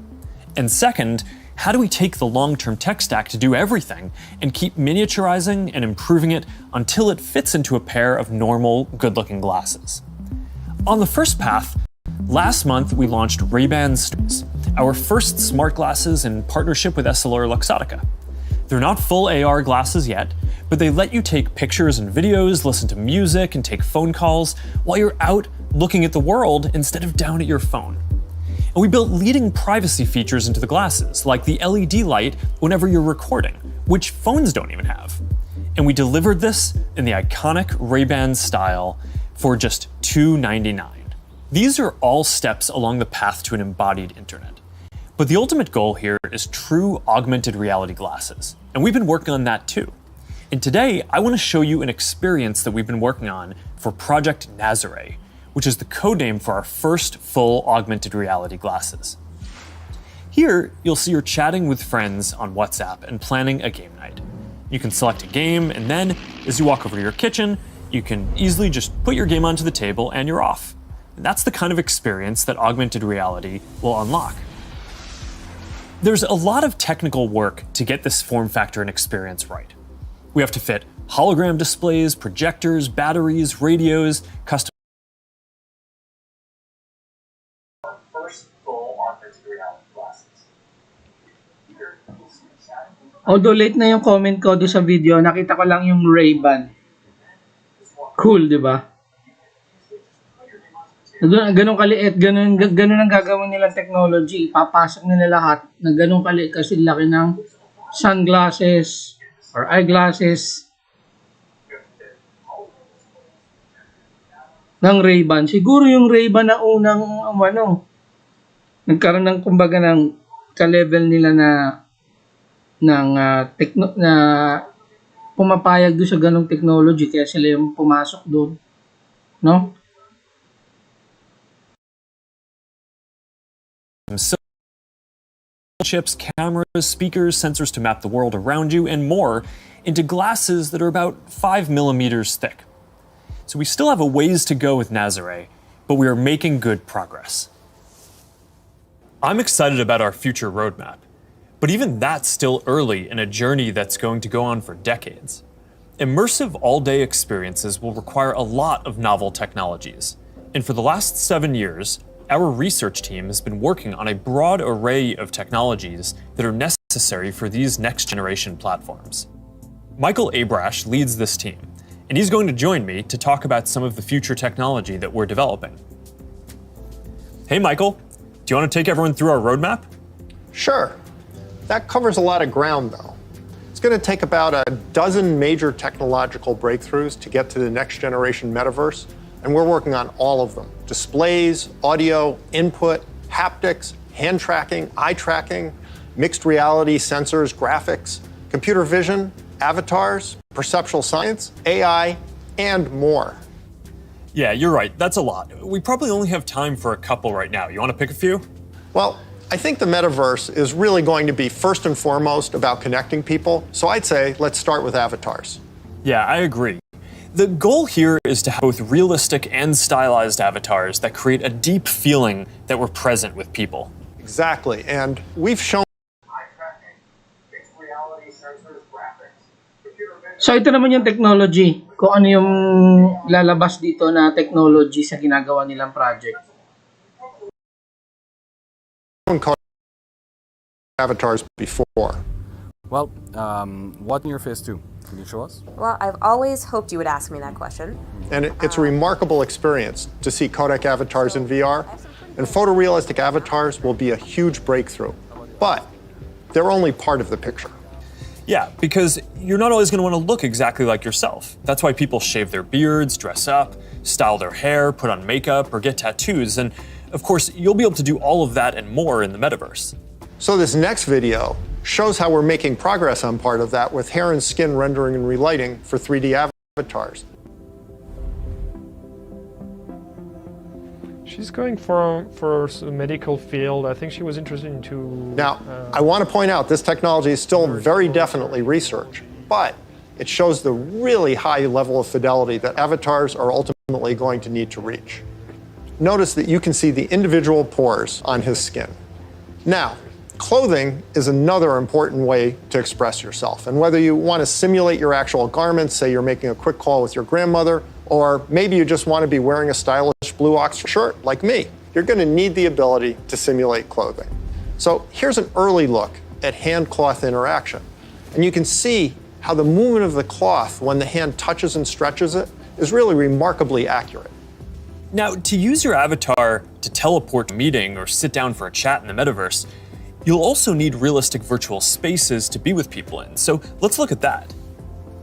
And second, how do we take the long-term tech stack to do everything and keep miniaturizing and improving it until it fits into a pair of normal, good-looking glasses? On the first path, last month we launched Ray-Ban Stories, our first smart glasses in partnership with EssilorLuxottica. They're not full AR glasses yet, but they let you take pictures and videos, listen to music, and take phone calls while you're out looking at the world instead of down at your phone. And we built leading privacy features into the glasses, like the LED light whenever you're recording, which phones don't even have. And we delivered this in the iconic Ray-Ban style for just $299. These are all steps along the path to an embodied internet. But the ultimate goal here is true augmented reality glasses, and we've been working on that too. And today, I want to show you an experience that we've been working on for Project Nazare, which is the codename for our first full augmented reality glasses. Here, you'll see you're chatting with friends on WhatsApp and planning a game night. You can select a game, and then, as you walk over to your kitchen, you can easily just put your game onto the table and you're off. And that's the kind of experience that augmented reality will unlock. There's a lot of technical work to get this form factor and experience right. We have to fit hologram displays, projectors, batteries, radios, custom First full augmented reality glasses. Although late na yung comment ko doon sa video, nakita ko lang yung Ray-Ban. Cool, di ba? Ganun kaliit, ganun ang gagawin nilang technology. Papasok nila lahat na ganun kaliit kasi laki ng sunglasses or eyeglasses ng Ray-Ban. Siguro yung Ray-Ban na unang nagkaroon ng kumbaga ng ka-level nila na pumapayag doon sa ganung technology kaya sila yung pumasok doon, no? Chips, cameras, speakers, sensors to map the world around you, and more into glasses that are about 5 millimeters thick. So we still have a ways to go with Nazare, but we are making good progress. I'm excited about our future roadmap, but even that's still early in a journey that's going to go on for decades. Immersive all-day experiences will require a lot of novel technologies, and for the last 7 years, our research team has been working on a broad array of technologies that are necessary for these next-generation platforms. Michael Abrash leads this team, and he's going to join me to talk about some of the future technology that we're developing. Hey, Michael, do you want to take everyone through our roadmap? Sure. That covers a lot of ground, though. It's going to take about a dozen major technological breakthroughs to get to the next-generation metaverse, and we're working on all of them. Displays, audio, input, haptics, hand tracking, eye tracking, mixed reality sensors, graphics, computer vision, avatars, perceptual science, AI, and more. Yeah, you're right. That's a lot. We probably only have time for a couple right now. You want to pick a few? Well, I think the metaverse is really going to be first and foremost about connecting people. So I'd say let's start with avatars. Yeah, I agree. The goal here is to have both realistic and stylized avatars that create a deep feeling that we're present with people. Exactly, and we've shown Eye tracking, mixed reality sensors, graphics. So ito naman yung technology. Kung ano yung lalabas dito na technology sa ginagawa nilang project. Avatars before. Well, what in your phase 2? Can you show us? Well, I've always hoped you would ask me that question. And it's a remarkable experience to see codec avatars in VR. And photorealistic avatars will be a huge breakthrough. But they're only part of the picture. Yeah, because you're not always going to want to look exactly like yourself. That's why people shave their beards, dress up, style their hair, put on makeup, or get tattoos. And of course, you'll be able to do all of that and more in the metaverse. So this next video shows how we're making progress on part of that with hair and skin rendering and relighting for 3D avatars. She's going for the medical field. I think she was interested into... Now, I want to point out this technology is still very definitely research, but it shows the really high level of fidelity that avatars are ultimately going to need to reach. Notice that you can see the individual pores on his skin. Now, clothing is another important way to express yourself. And whether you want to simulate your actual garments, say you're making a quick call with your grandmother, or maybe you just want to be wearing a stylish blue Oxford shirt like me, you're going to need the ability to simulate clothing. So here's an early look at hand-cloth interaction. And you can see how the movement of the cloth when the hand touches and stretches it is really remarkably accurate. Now, to use your avatar to teleport to a meeting or sit down for a chat in the metaverse, you'll also need realistic virtual spaces to be with people in. So let's look at that.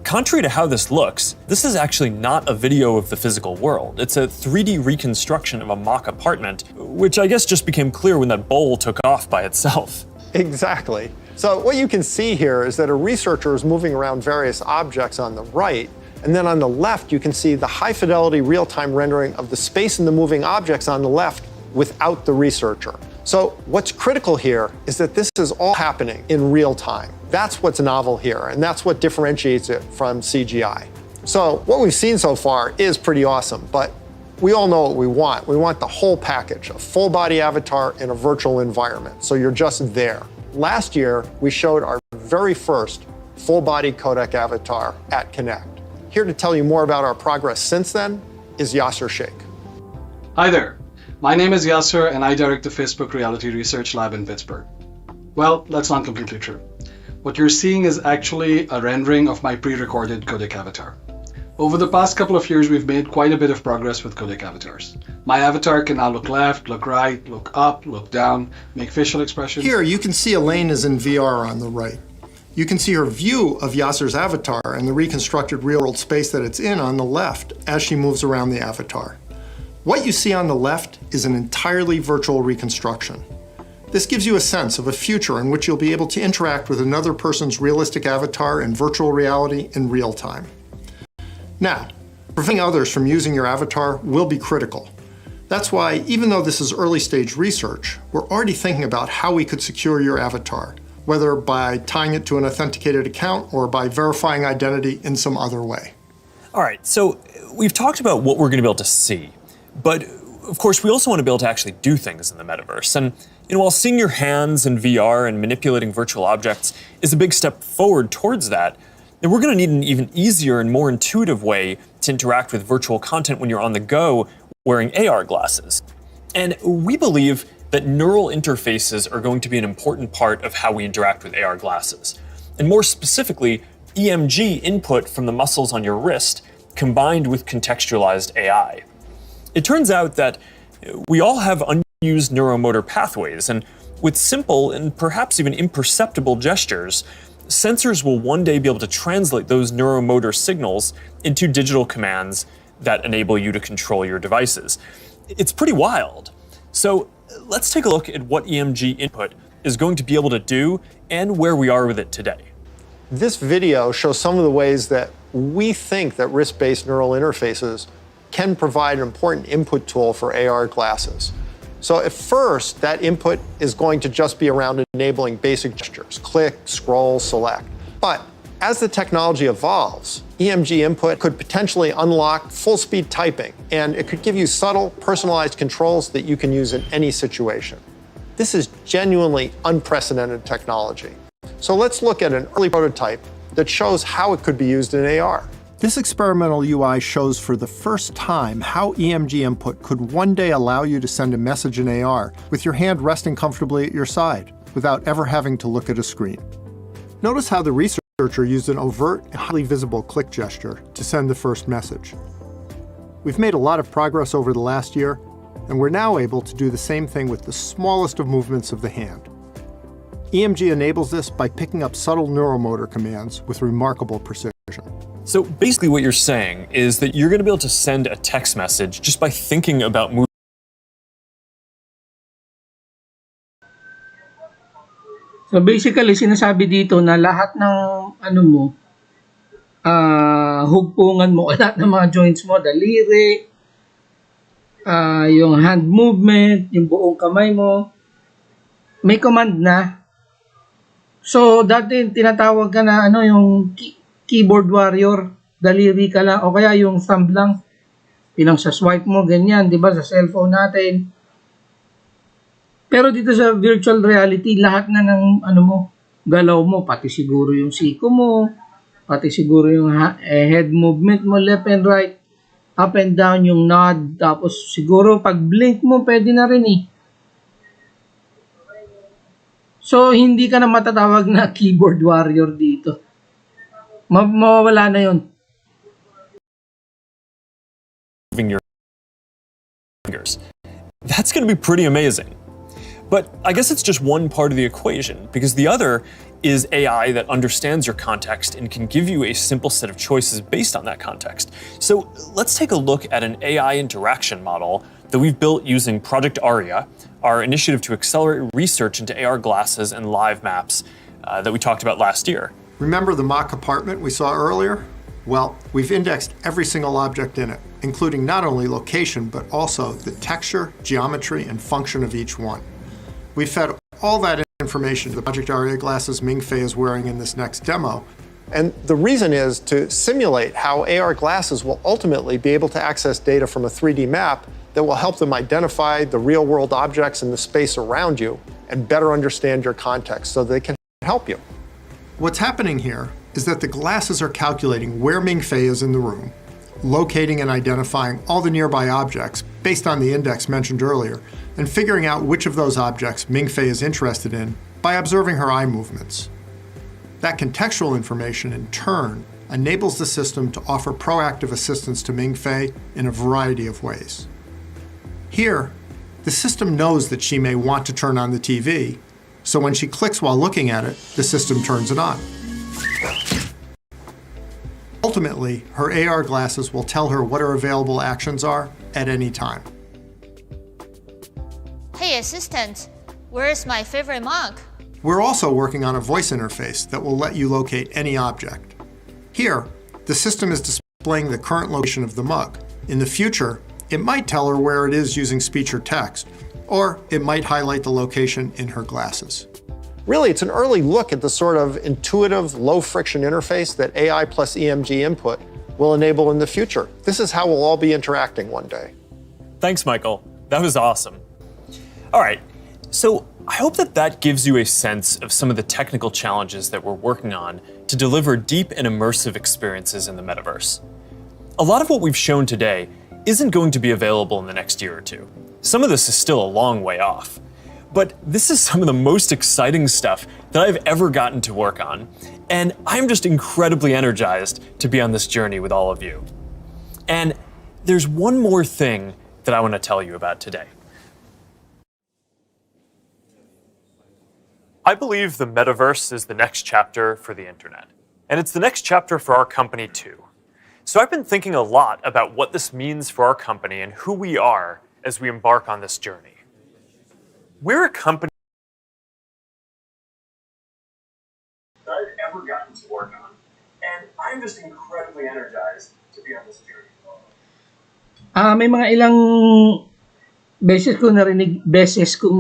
Contrary to how this looks, this is actually not a video of the physical world. It's a 3D reconstruction of a mock apartment, which I guess just became clear when that bowl took off by itself. Exactly. So what you can see here is that a researcher is moving around various objects on the right, and then on the left you can see the high-fidelity real-time rendering of the space in the moving objects on the left without the researcher. So what's critical here is that this is all happening in real time. That's what's novel here, and that's what differentiates it from CGI. So what we've seen so far is pretty awesome, but we all know what we want. We want the whole package, a full-body avatar in a virtual environment, so you're just there. Last year, we showed our very first full-body codec avatar at Connect. Here to tell you more about our progress since then is Yasser Sheikh. Hi there. My name is Yasser, and I direct the Facebook Reality Research Lab in Pittsburgh. Well, that's not completely true. What you're seeing is actually a rendering of my pre-recorded codec avatar. Over the past couple of years, we've made quite a bit of progress with codec avatars. My avatar can now look left, look right, look up, look down, make facial expressions. Here, you can see Elaine is in VR on the right. You can see her view of Yasser's avatar and the reconstructed real-world space that it's in on the left as she moves around the avatar. What you see on the left is an entirely virtual reconstruction. This gives you a sense of a future in which you'll be able to interact with another person's realistic avatar in virtual reality in real time. Now, preventing others from using your avatar will be critical. That's why, even though this is early stage research, we're already thinking about how we could secure your avatar, whether by tying it to an authenticated account or by verifying identity in some other way. All right, so we've talked about what we're going to be able to see. But of course, we also want to be able to actually do things in the metaverse. And while seeing your hands in VR and manipulating virtual objects is a big step forward towards that, then we're going to need an even easier and more intuitive way to interact with virtual content when you're on the go wearing AR glasses. And we believe that neural interfaces are going to be an important part of how we interact with AR glasses. And more specifically, EMG input from the muscles on your wrist combined with contextualized AI. It turns out that we all have unused neuromotor pathways, and with simple and perhaps even imperceptible gestures, sensors will one day be able to translate those neuromotor signals into digital commands that enable you to control your devices. It's pretty wild. So let's take a look at what EMG input is going to be able to do and where we are with it today. This video shows some of the ways that we think that wrist-based neural interfaces can provide an important input tool for AR glasses. So at first, that input is going to just be around enabling basic gestures, click, scroll, select. But as the technology evolves, EMG input could potentially unlock full-speed typing, and it could give you subtle, personalized controls that you can use in any situation. This is genuinely unprecedented technology. So let's look at an early prototype that shows how it could be used in AR. This experimental UI shows for the first time how EMG input could one day allow you to send a message in AR with your hand resting comfortably at your side, without ever having to look at a screen. Notice how the researcher used an overt and highly visible click gesture to send the first message. We've made a lot of progress over the last year, and we're now able to do the same thing with the smallest of movements of the hand. EMG enables this by picking up subtle neuromotor commands with remarkable precision. So basically what you're saying is that you're going to be able to send a text message just by thinking about moving. So basically, sinasabi dito na lahat ng hugpungan mo, lahat ng mga joints mo, daliri, yung hand movement, yung buong kamay mo, may command na. So dati tinatawag ka na yung keyboard warrior, daliri ka lang, o kaya yung thumb lang, sa swipe mo, ganyan, di ba, sa cellphone natin. Pero dito sa virtual reality, lahat na ng galaw mo, pati siguro yung siko mo, pati siguro yung head movement mo, left and right, up and down, yung nod, tapos siguro pag blink mo, pwede na rin eh. So, hindi ka na matatawag na keyboard warrior dito. Mawawala na yun. Moving your fingers. That's going to be pretty amazing. But I guess it's just one part of the equation, because the other is AI that understands your context and can give you a simple set of choices based on that context. So let's take a look at an AI interaction model that we've built using Project Aria, our initiative to accelerate research into AR glasses and live maps that we talked about last year. Remember the mock apartment we saw earlier? Well, we've indexed every single object in it, including not only location, but also the texture, geometry, and function of each one. We fed all that information to the Project Aria glasses Ming-Fei is wearing in this next demo. And the reason is to simulate how AR glasses will ultimately be able to access data from a 3D map that will help them identify the real-world objects in the space around you and better understand your context so they can help you. What's happening here is that the glasses are calculating where Ming-Fei is in the room, locating and identifying all the nearby objects based on the index mentioned earlier, and figuring out which of those objects Ming-Fei is interested in by observing her eye movements. That contextual information, in turn, enables the system to offer proactive assistance to Ming-Fei in a variety of ways. Here, the system knows that she may want to turn on the TV, so when she clicks while looking at it, the system turns it on. Ultimately, her AR glasses will tell her what her available actions are at any time. Hey assistant, where's my favorite mug? We're also working on a voice interface that will let you locate any object. Here, the system is displaying the current location of the mug. In the future, it might tell her where it is using speech or text, or it might highlight the location in her glasses. Really, it's an early look at the sort of intuitive, low-friction interface that AI plus EMG input will enable in the future. This is how we'll all be interacting one day. Thanks, Michael. That was awesome. All right, so I hope that gives you a sense of some of the technical challenges that we're working on to deliver deep and immersive experiences in the metaverse. A lot of what we've shown today isn't going to be available in the next year or two. Some of this is still a long way off. But this is some of the most exciting stuff that I've ever gotten to work on, and I'm just incredibly energized to be on this journey with all of you. And there's one more thing that I want to tell you about today. I believe the metaverse is the next chapter for the internet, and it's the next chapter for our company too. So I've been thinking a lot about what this means for our company and who we are as we embark on this journey. We're a company that I've ever gotten to work on, and I'm just incredibly energized to be on this journey. May mga ilang beses kong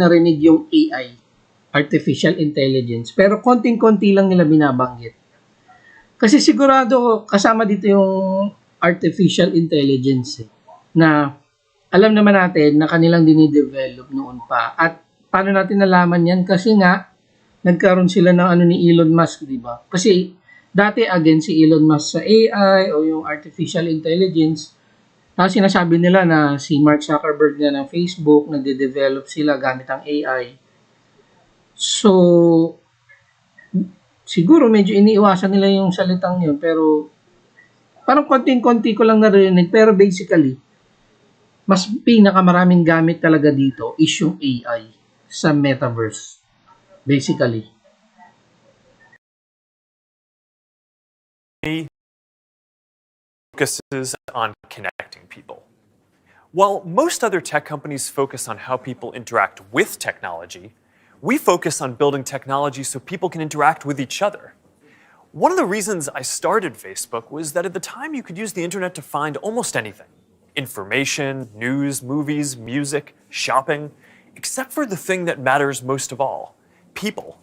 narinig yung AI, Artificial Intelligence, pero konting-konti lang nila binabanggit. Kasi sigurado kasama dito yung Artificial Intelligence na alam naman natin na kanilang dinidevelop noon pa. At paano natin nalaman yan? Kasi nga, nagkaroon sila ng ni Elon Musk, di ba? Kasi Dati against si Elon Musk sa AI o yung artificial intelligence. Tapos sinasabi nila na si Mark Zuckerberg na ng Facebook, nagde-develop sila gamit ang AI. So, siguro medyo iniiwasan nila yung salitang yun, pero parang konting-konti ko lang narinig. Pero basically, mas pinakamaraming gamit talaga dito is yung AI sa Metaverse. Basically. Focuses on connecting people. While most other tech companies focus on how people interact with technology, we focus on building technology so people can interact with each other. One of the reasons I started Facebook was that at the time you could use the internet to find almost anything. Information, news, movies, music, shopping, except for the thing that matters most of all, people.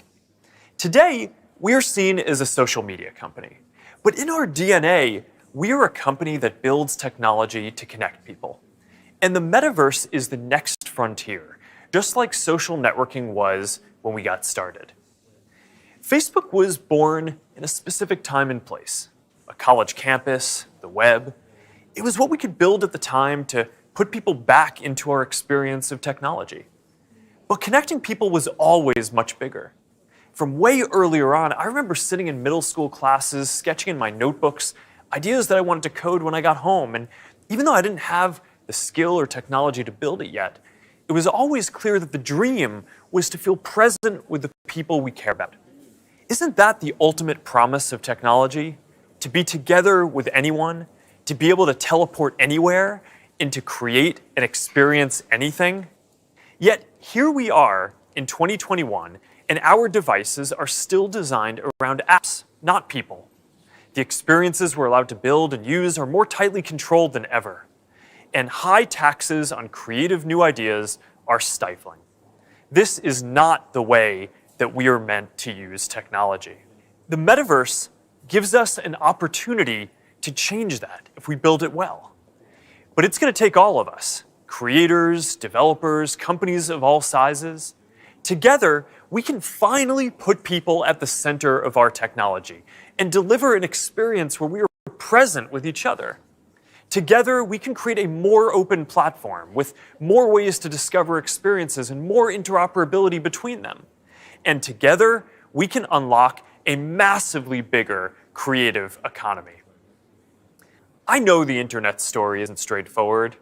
Today, we are seen as a social media company. But in our DNA, we are a company that builds technology to connect people. And the metaverse is the next frontier, just like social networking was when we got started. Facebook was born in a specific time and place, a college campus, the web. It was what we could build at the time to put people back into our experience of technology. But connecting people was always much bigger. From way earlier on, I remember sitting in middle school classes, sketching in my notebooks, ideas that I wanted to code when I got home. And even though I didn't have the skill or technology to build it yet, it was always clear that the dream was to feel present with the people we care about. Isn't that the ultimate promise of technology? To be together with anyone, to be able to teleport anywhere, and to create and experience anything? Yet here we are in 2021, and our devices are still designed around apps, not people. The experiences we're allowed to build and use are more tightly controlled than ever. And high taxes on creative new ideas are stifling. This is not the way that we are meant to use technology. The metaverse gives us an opportunity to change that if we build it well. But it's going to take all of us, creators, developers, companies of all sizes. Together, we can finally put people at the center of our technology and deliver an experience where we are present with each other. Together, we can create a more open platform with more ways to discover experiences and more interoperability between them. And together, we can unlock a massively bigger creative economy. I know the internet story isn't straightforward.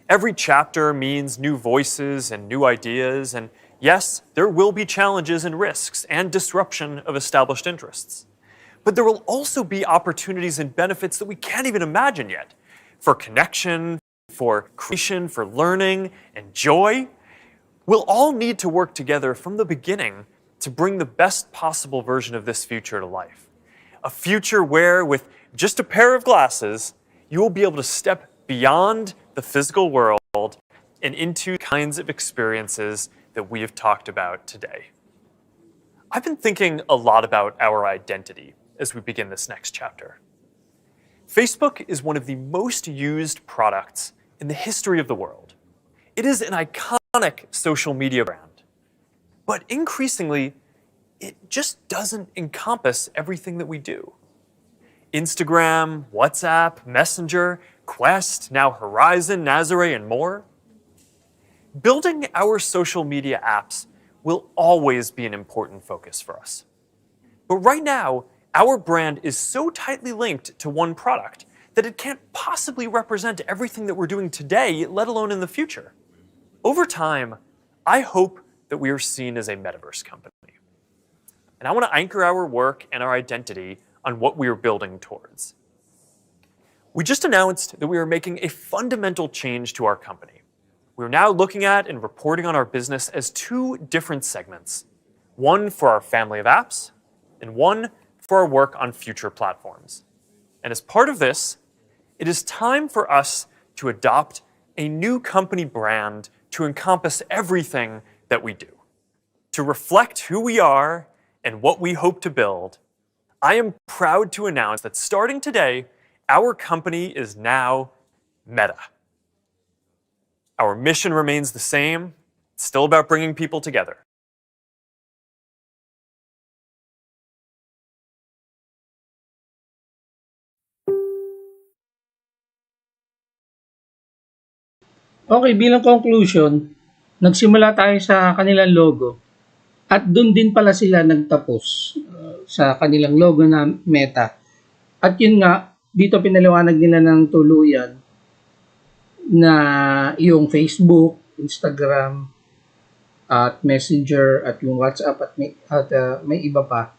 Every chapter means new voices and new ideas, and yes, there will be challenges and risks and disruption of established interests. But there will also be opportunities and benefits that we can't even imagine yet. For connection, for creation, for learning, and joy. We'll all need to work together from the beginning to bring the best possible version of this future to life. A future where, with just a pair of glasses, you will be able to step beyond the physical world and into kinds of experiences that we have talked about today. I've been thinking a lot about our identity as we begin this next chapter. Facebook is one of the most used products in the history of the world. It is an iconic social media brand. But increasingly, it just doesn't encompass everything that we do. Instagram, WhatsApp, Messenger, Quest, now Horizon, Nazare, and more. Building our social media apps will always be an important focus for us. But right now, our brand is so tightly linked to one product that it can't possibly represent everything that we're doing today, let alone in the future. Over time, I hope that we are seen as a metaverse company. And I want to anchor our work and our identity on what we are building towards. We just announced that we are making a fundamental change to our company. We're now looking at and reporting on our business as two different segments. One for our family of apps, and one for our work on future platforms. And as part of this, it is time for us to adopt a new company brand to encompass everything that we do. To reflect who we are and what we hope to build, I am proud to announce that starting today, our company is now Meta. Our mission remains the same. It's still about bringing people together. Okay, bilang conclusion, nagsimula tayo sa kanilang logo at doon din pala sila nagtapos sa kanilang logo na Meta. At yun nga, dito pinaliwanag nila ng tuluyan na yung Facebook, Instagram, at Messenger, at yung WhatsApp, at may iba pa.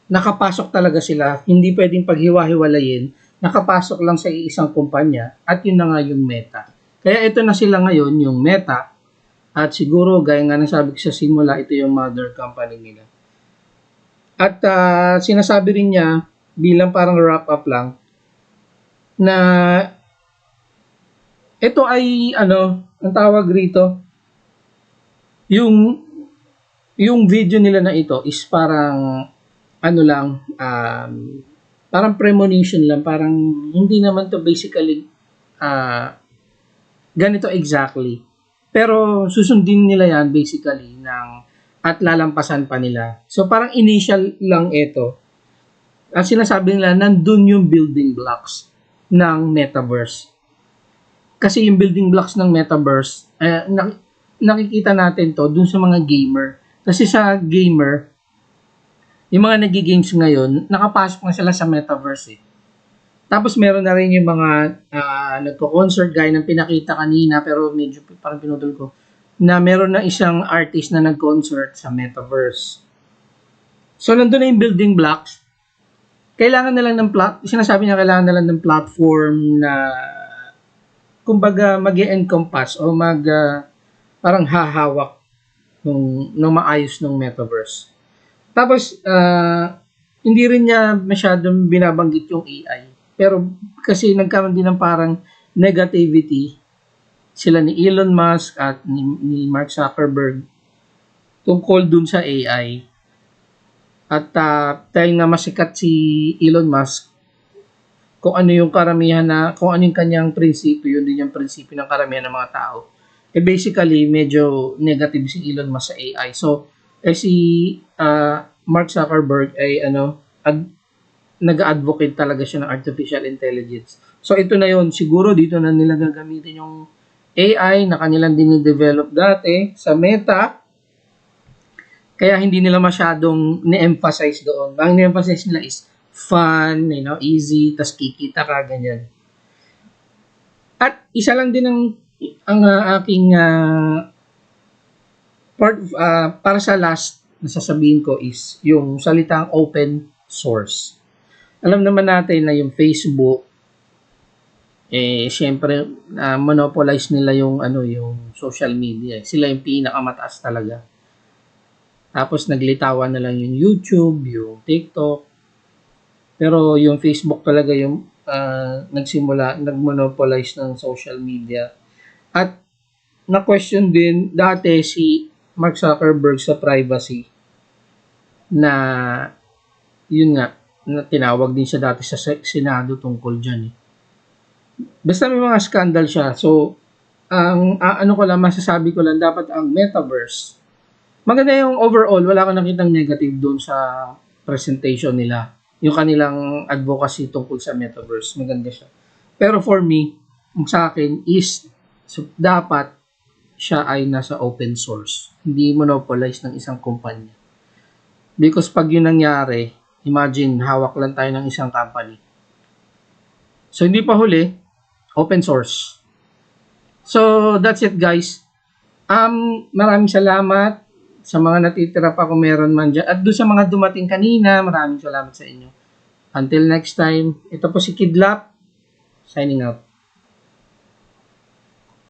Nakapasok talaga sila, hindi pwedeng paghiwa-hiwalayin, nakapasok lang sa isang kumpanya at yun na nga yung Meta. Kaya ito na sila ngayon, yung Meta, at siguro gaya nga nasabi ko sa simula, ito yung mother company nila. At sinasabi rin niya, bilang parang wrap up lang, na ito ay ang tawag rito, yung video nila na ito is parang parang premonition lang, parang hindi naman to basically ganito exactly. Pero susundin nila yan basically at lalampasan pa nila. So parang initial lang ito. At sinasabi nila, nandun yung building blocks ng Metaverse. Kasi yung building blocks ng Metaverse, nakikita natin to dun sa mga gamer. Kasi sa gamer, yung mga nag-games ngayon, nakapasok na sila sa Metaverse eh. Tapos meron na rin yung mga nagko-concert, gaya ng pinakita kanina, pero medyo parang pinutol ko, na meron na isang artist na nag-concert sa Metaverse. So nandun na yung building blocks. Kailangan na lang sinasabi niya kailangan na lang ng platform na kumbaga mag-encompass o parang hahawak ng maayos ng Metaverse. Tapos, hindi rin niya masyadong binabanggit yung AI. Pero kasi nagkaroon din ng parang negativity sila ni Elon Musk at ni Mark Zuckerberg tungkol dun sa AI. At dahil nga masikat si Elon Musk, kung ano yung kung ano yung kanyang prinsipyo, yun din yung prinsipyo ng karamihan ng mga tao. Basically, medyo negative si Elon Musk sa AI. So, si Mark Zuckerberg ay nag-advocate talaga siya ng artificial intelligence. So ito na yun, siguro dito na nila gagamitin yung AI na kanilang dinidevelop dati sa Meta. Kaya hindi nila masyadong ni-emphasize doon. Ang ni-emphasize nila is fun, easy, tas kikita ka, ganyan. At isa lang din ang aking para sa last na sasabihin ko is yung salitang open source. Alam naman natin na yung Facebook, syempre, monopolize nila yung social media. Sila yung pinakamataas talaga. Tapos naglitawan na lang yung YouTube, yung TikTok. Pero yung Facebook talaga yung nag-monopolize ng social media. At na-question din dati si Mark Zuckerberg sa privacy na yun nga, na tinawag din siya dati sa Senado tungkol dyan eh. Basta may mga scandal siya. So, masasabi ko lang, dapat ang Metaverse, maganda yung overall, wala akong nakitang negative doon sa presentation nila. Yung kanilang advocacy tungkol sa Metaverse, maganda siya. Pero for me, sa akin is, dapat siya ay nasa open source. Hindi monopolize ng isang kumpanya. Because pag yun nangyari, imagine, hawak lang tayo ng isang company. So, hindi pa huli, open source. So, that's it guys. Maraming salamat sa mga natitira pa kung meron man dyan. At doon sa mga dumating kanina, maraming salamat sa inyo. Until next time, ito po si Kidlap, signing out.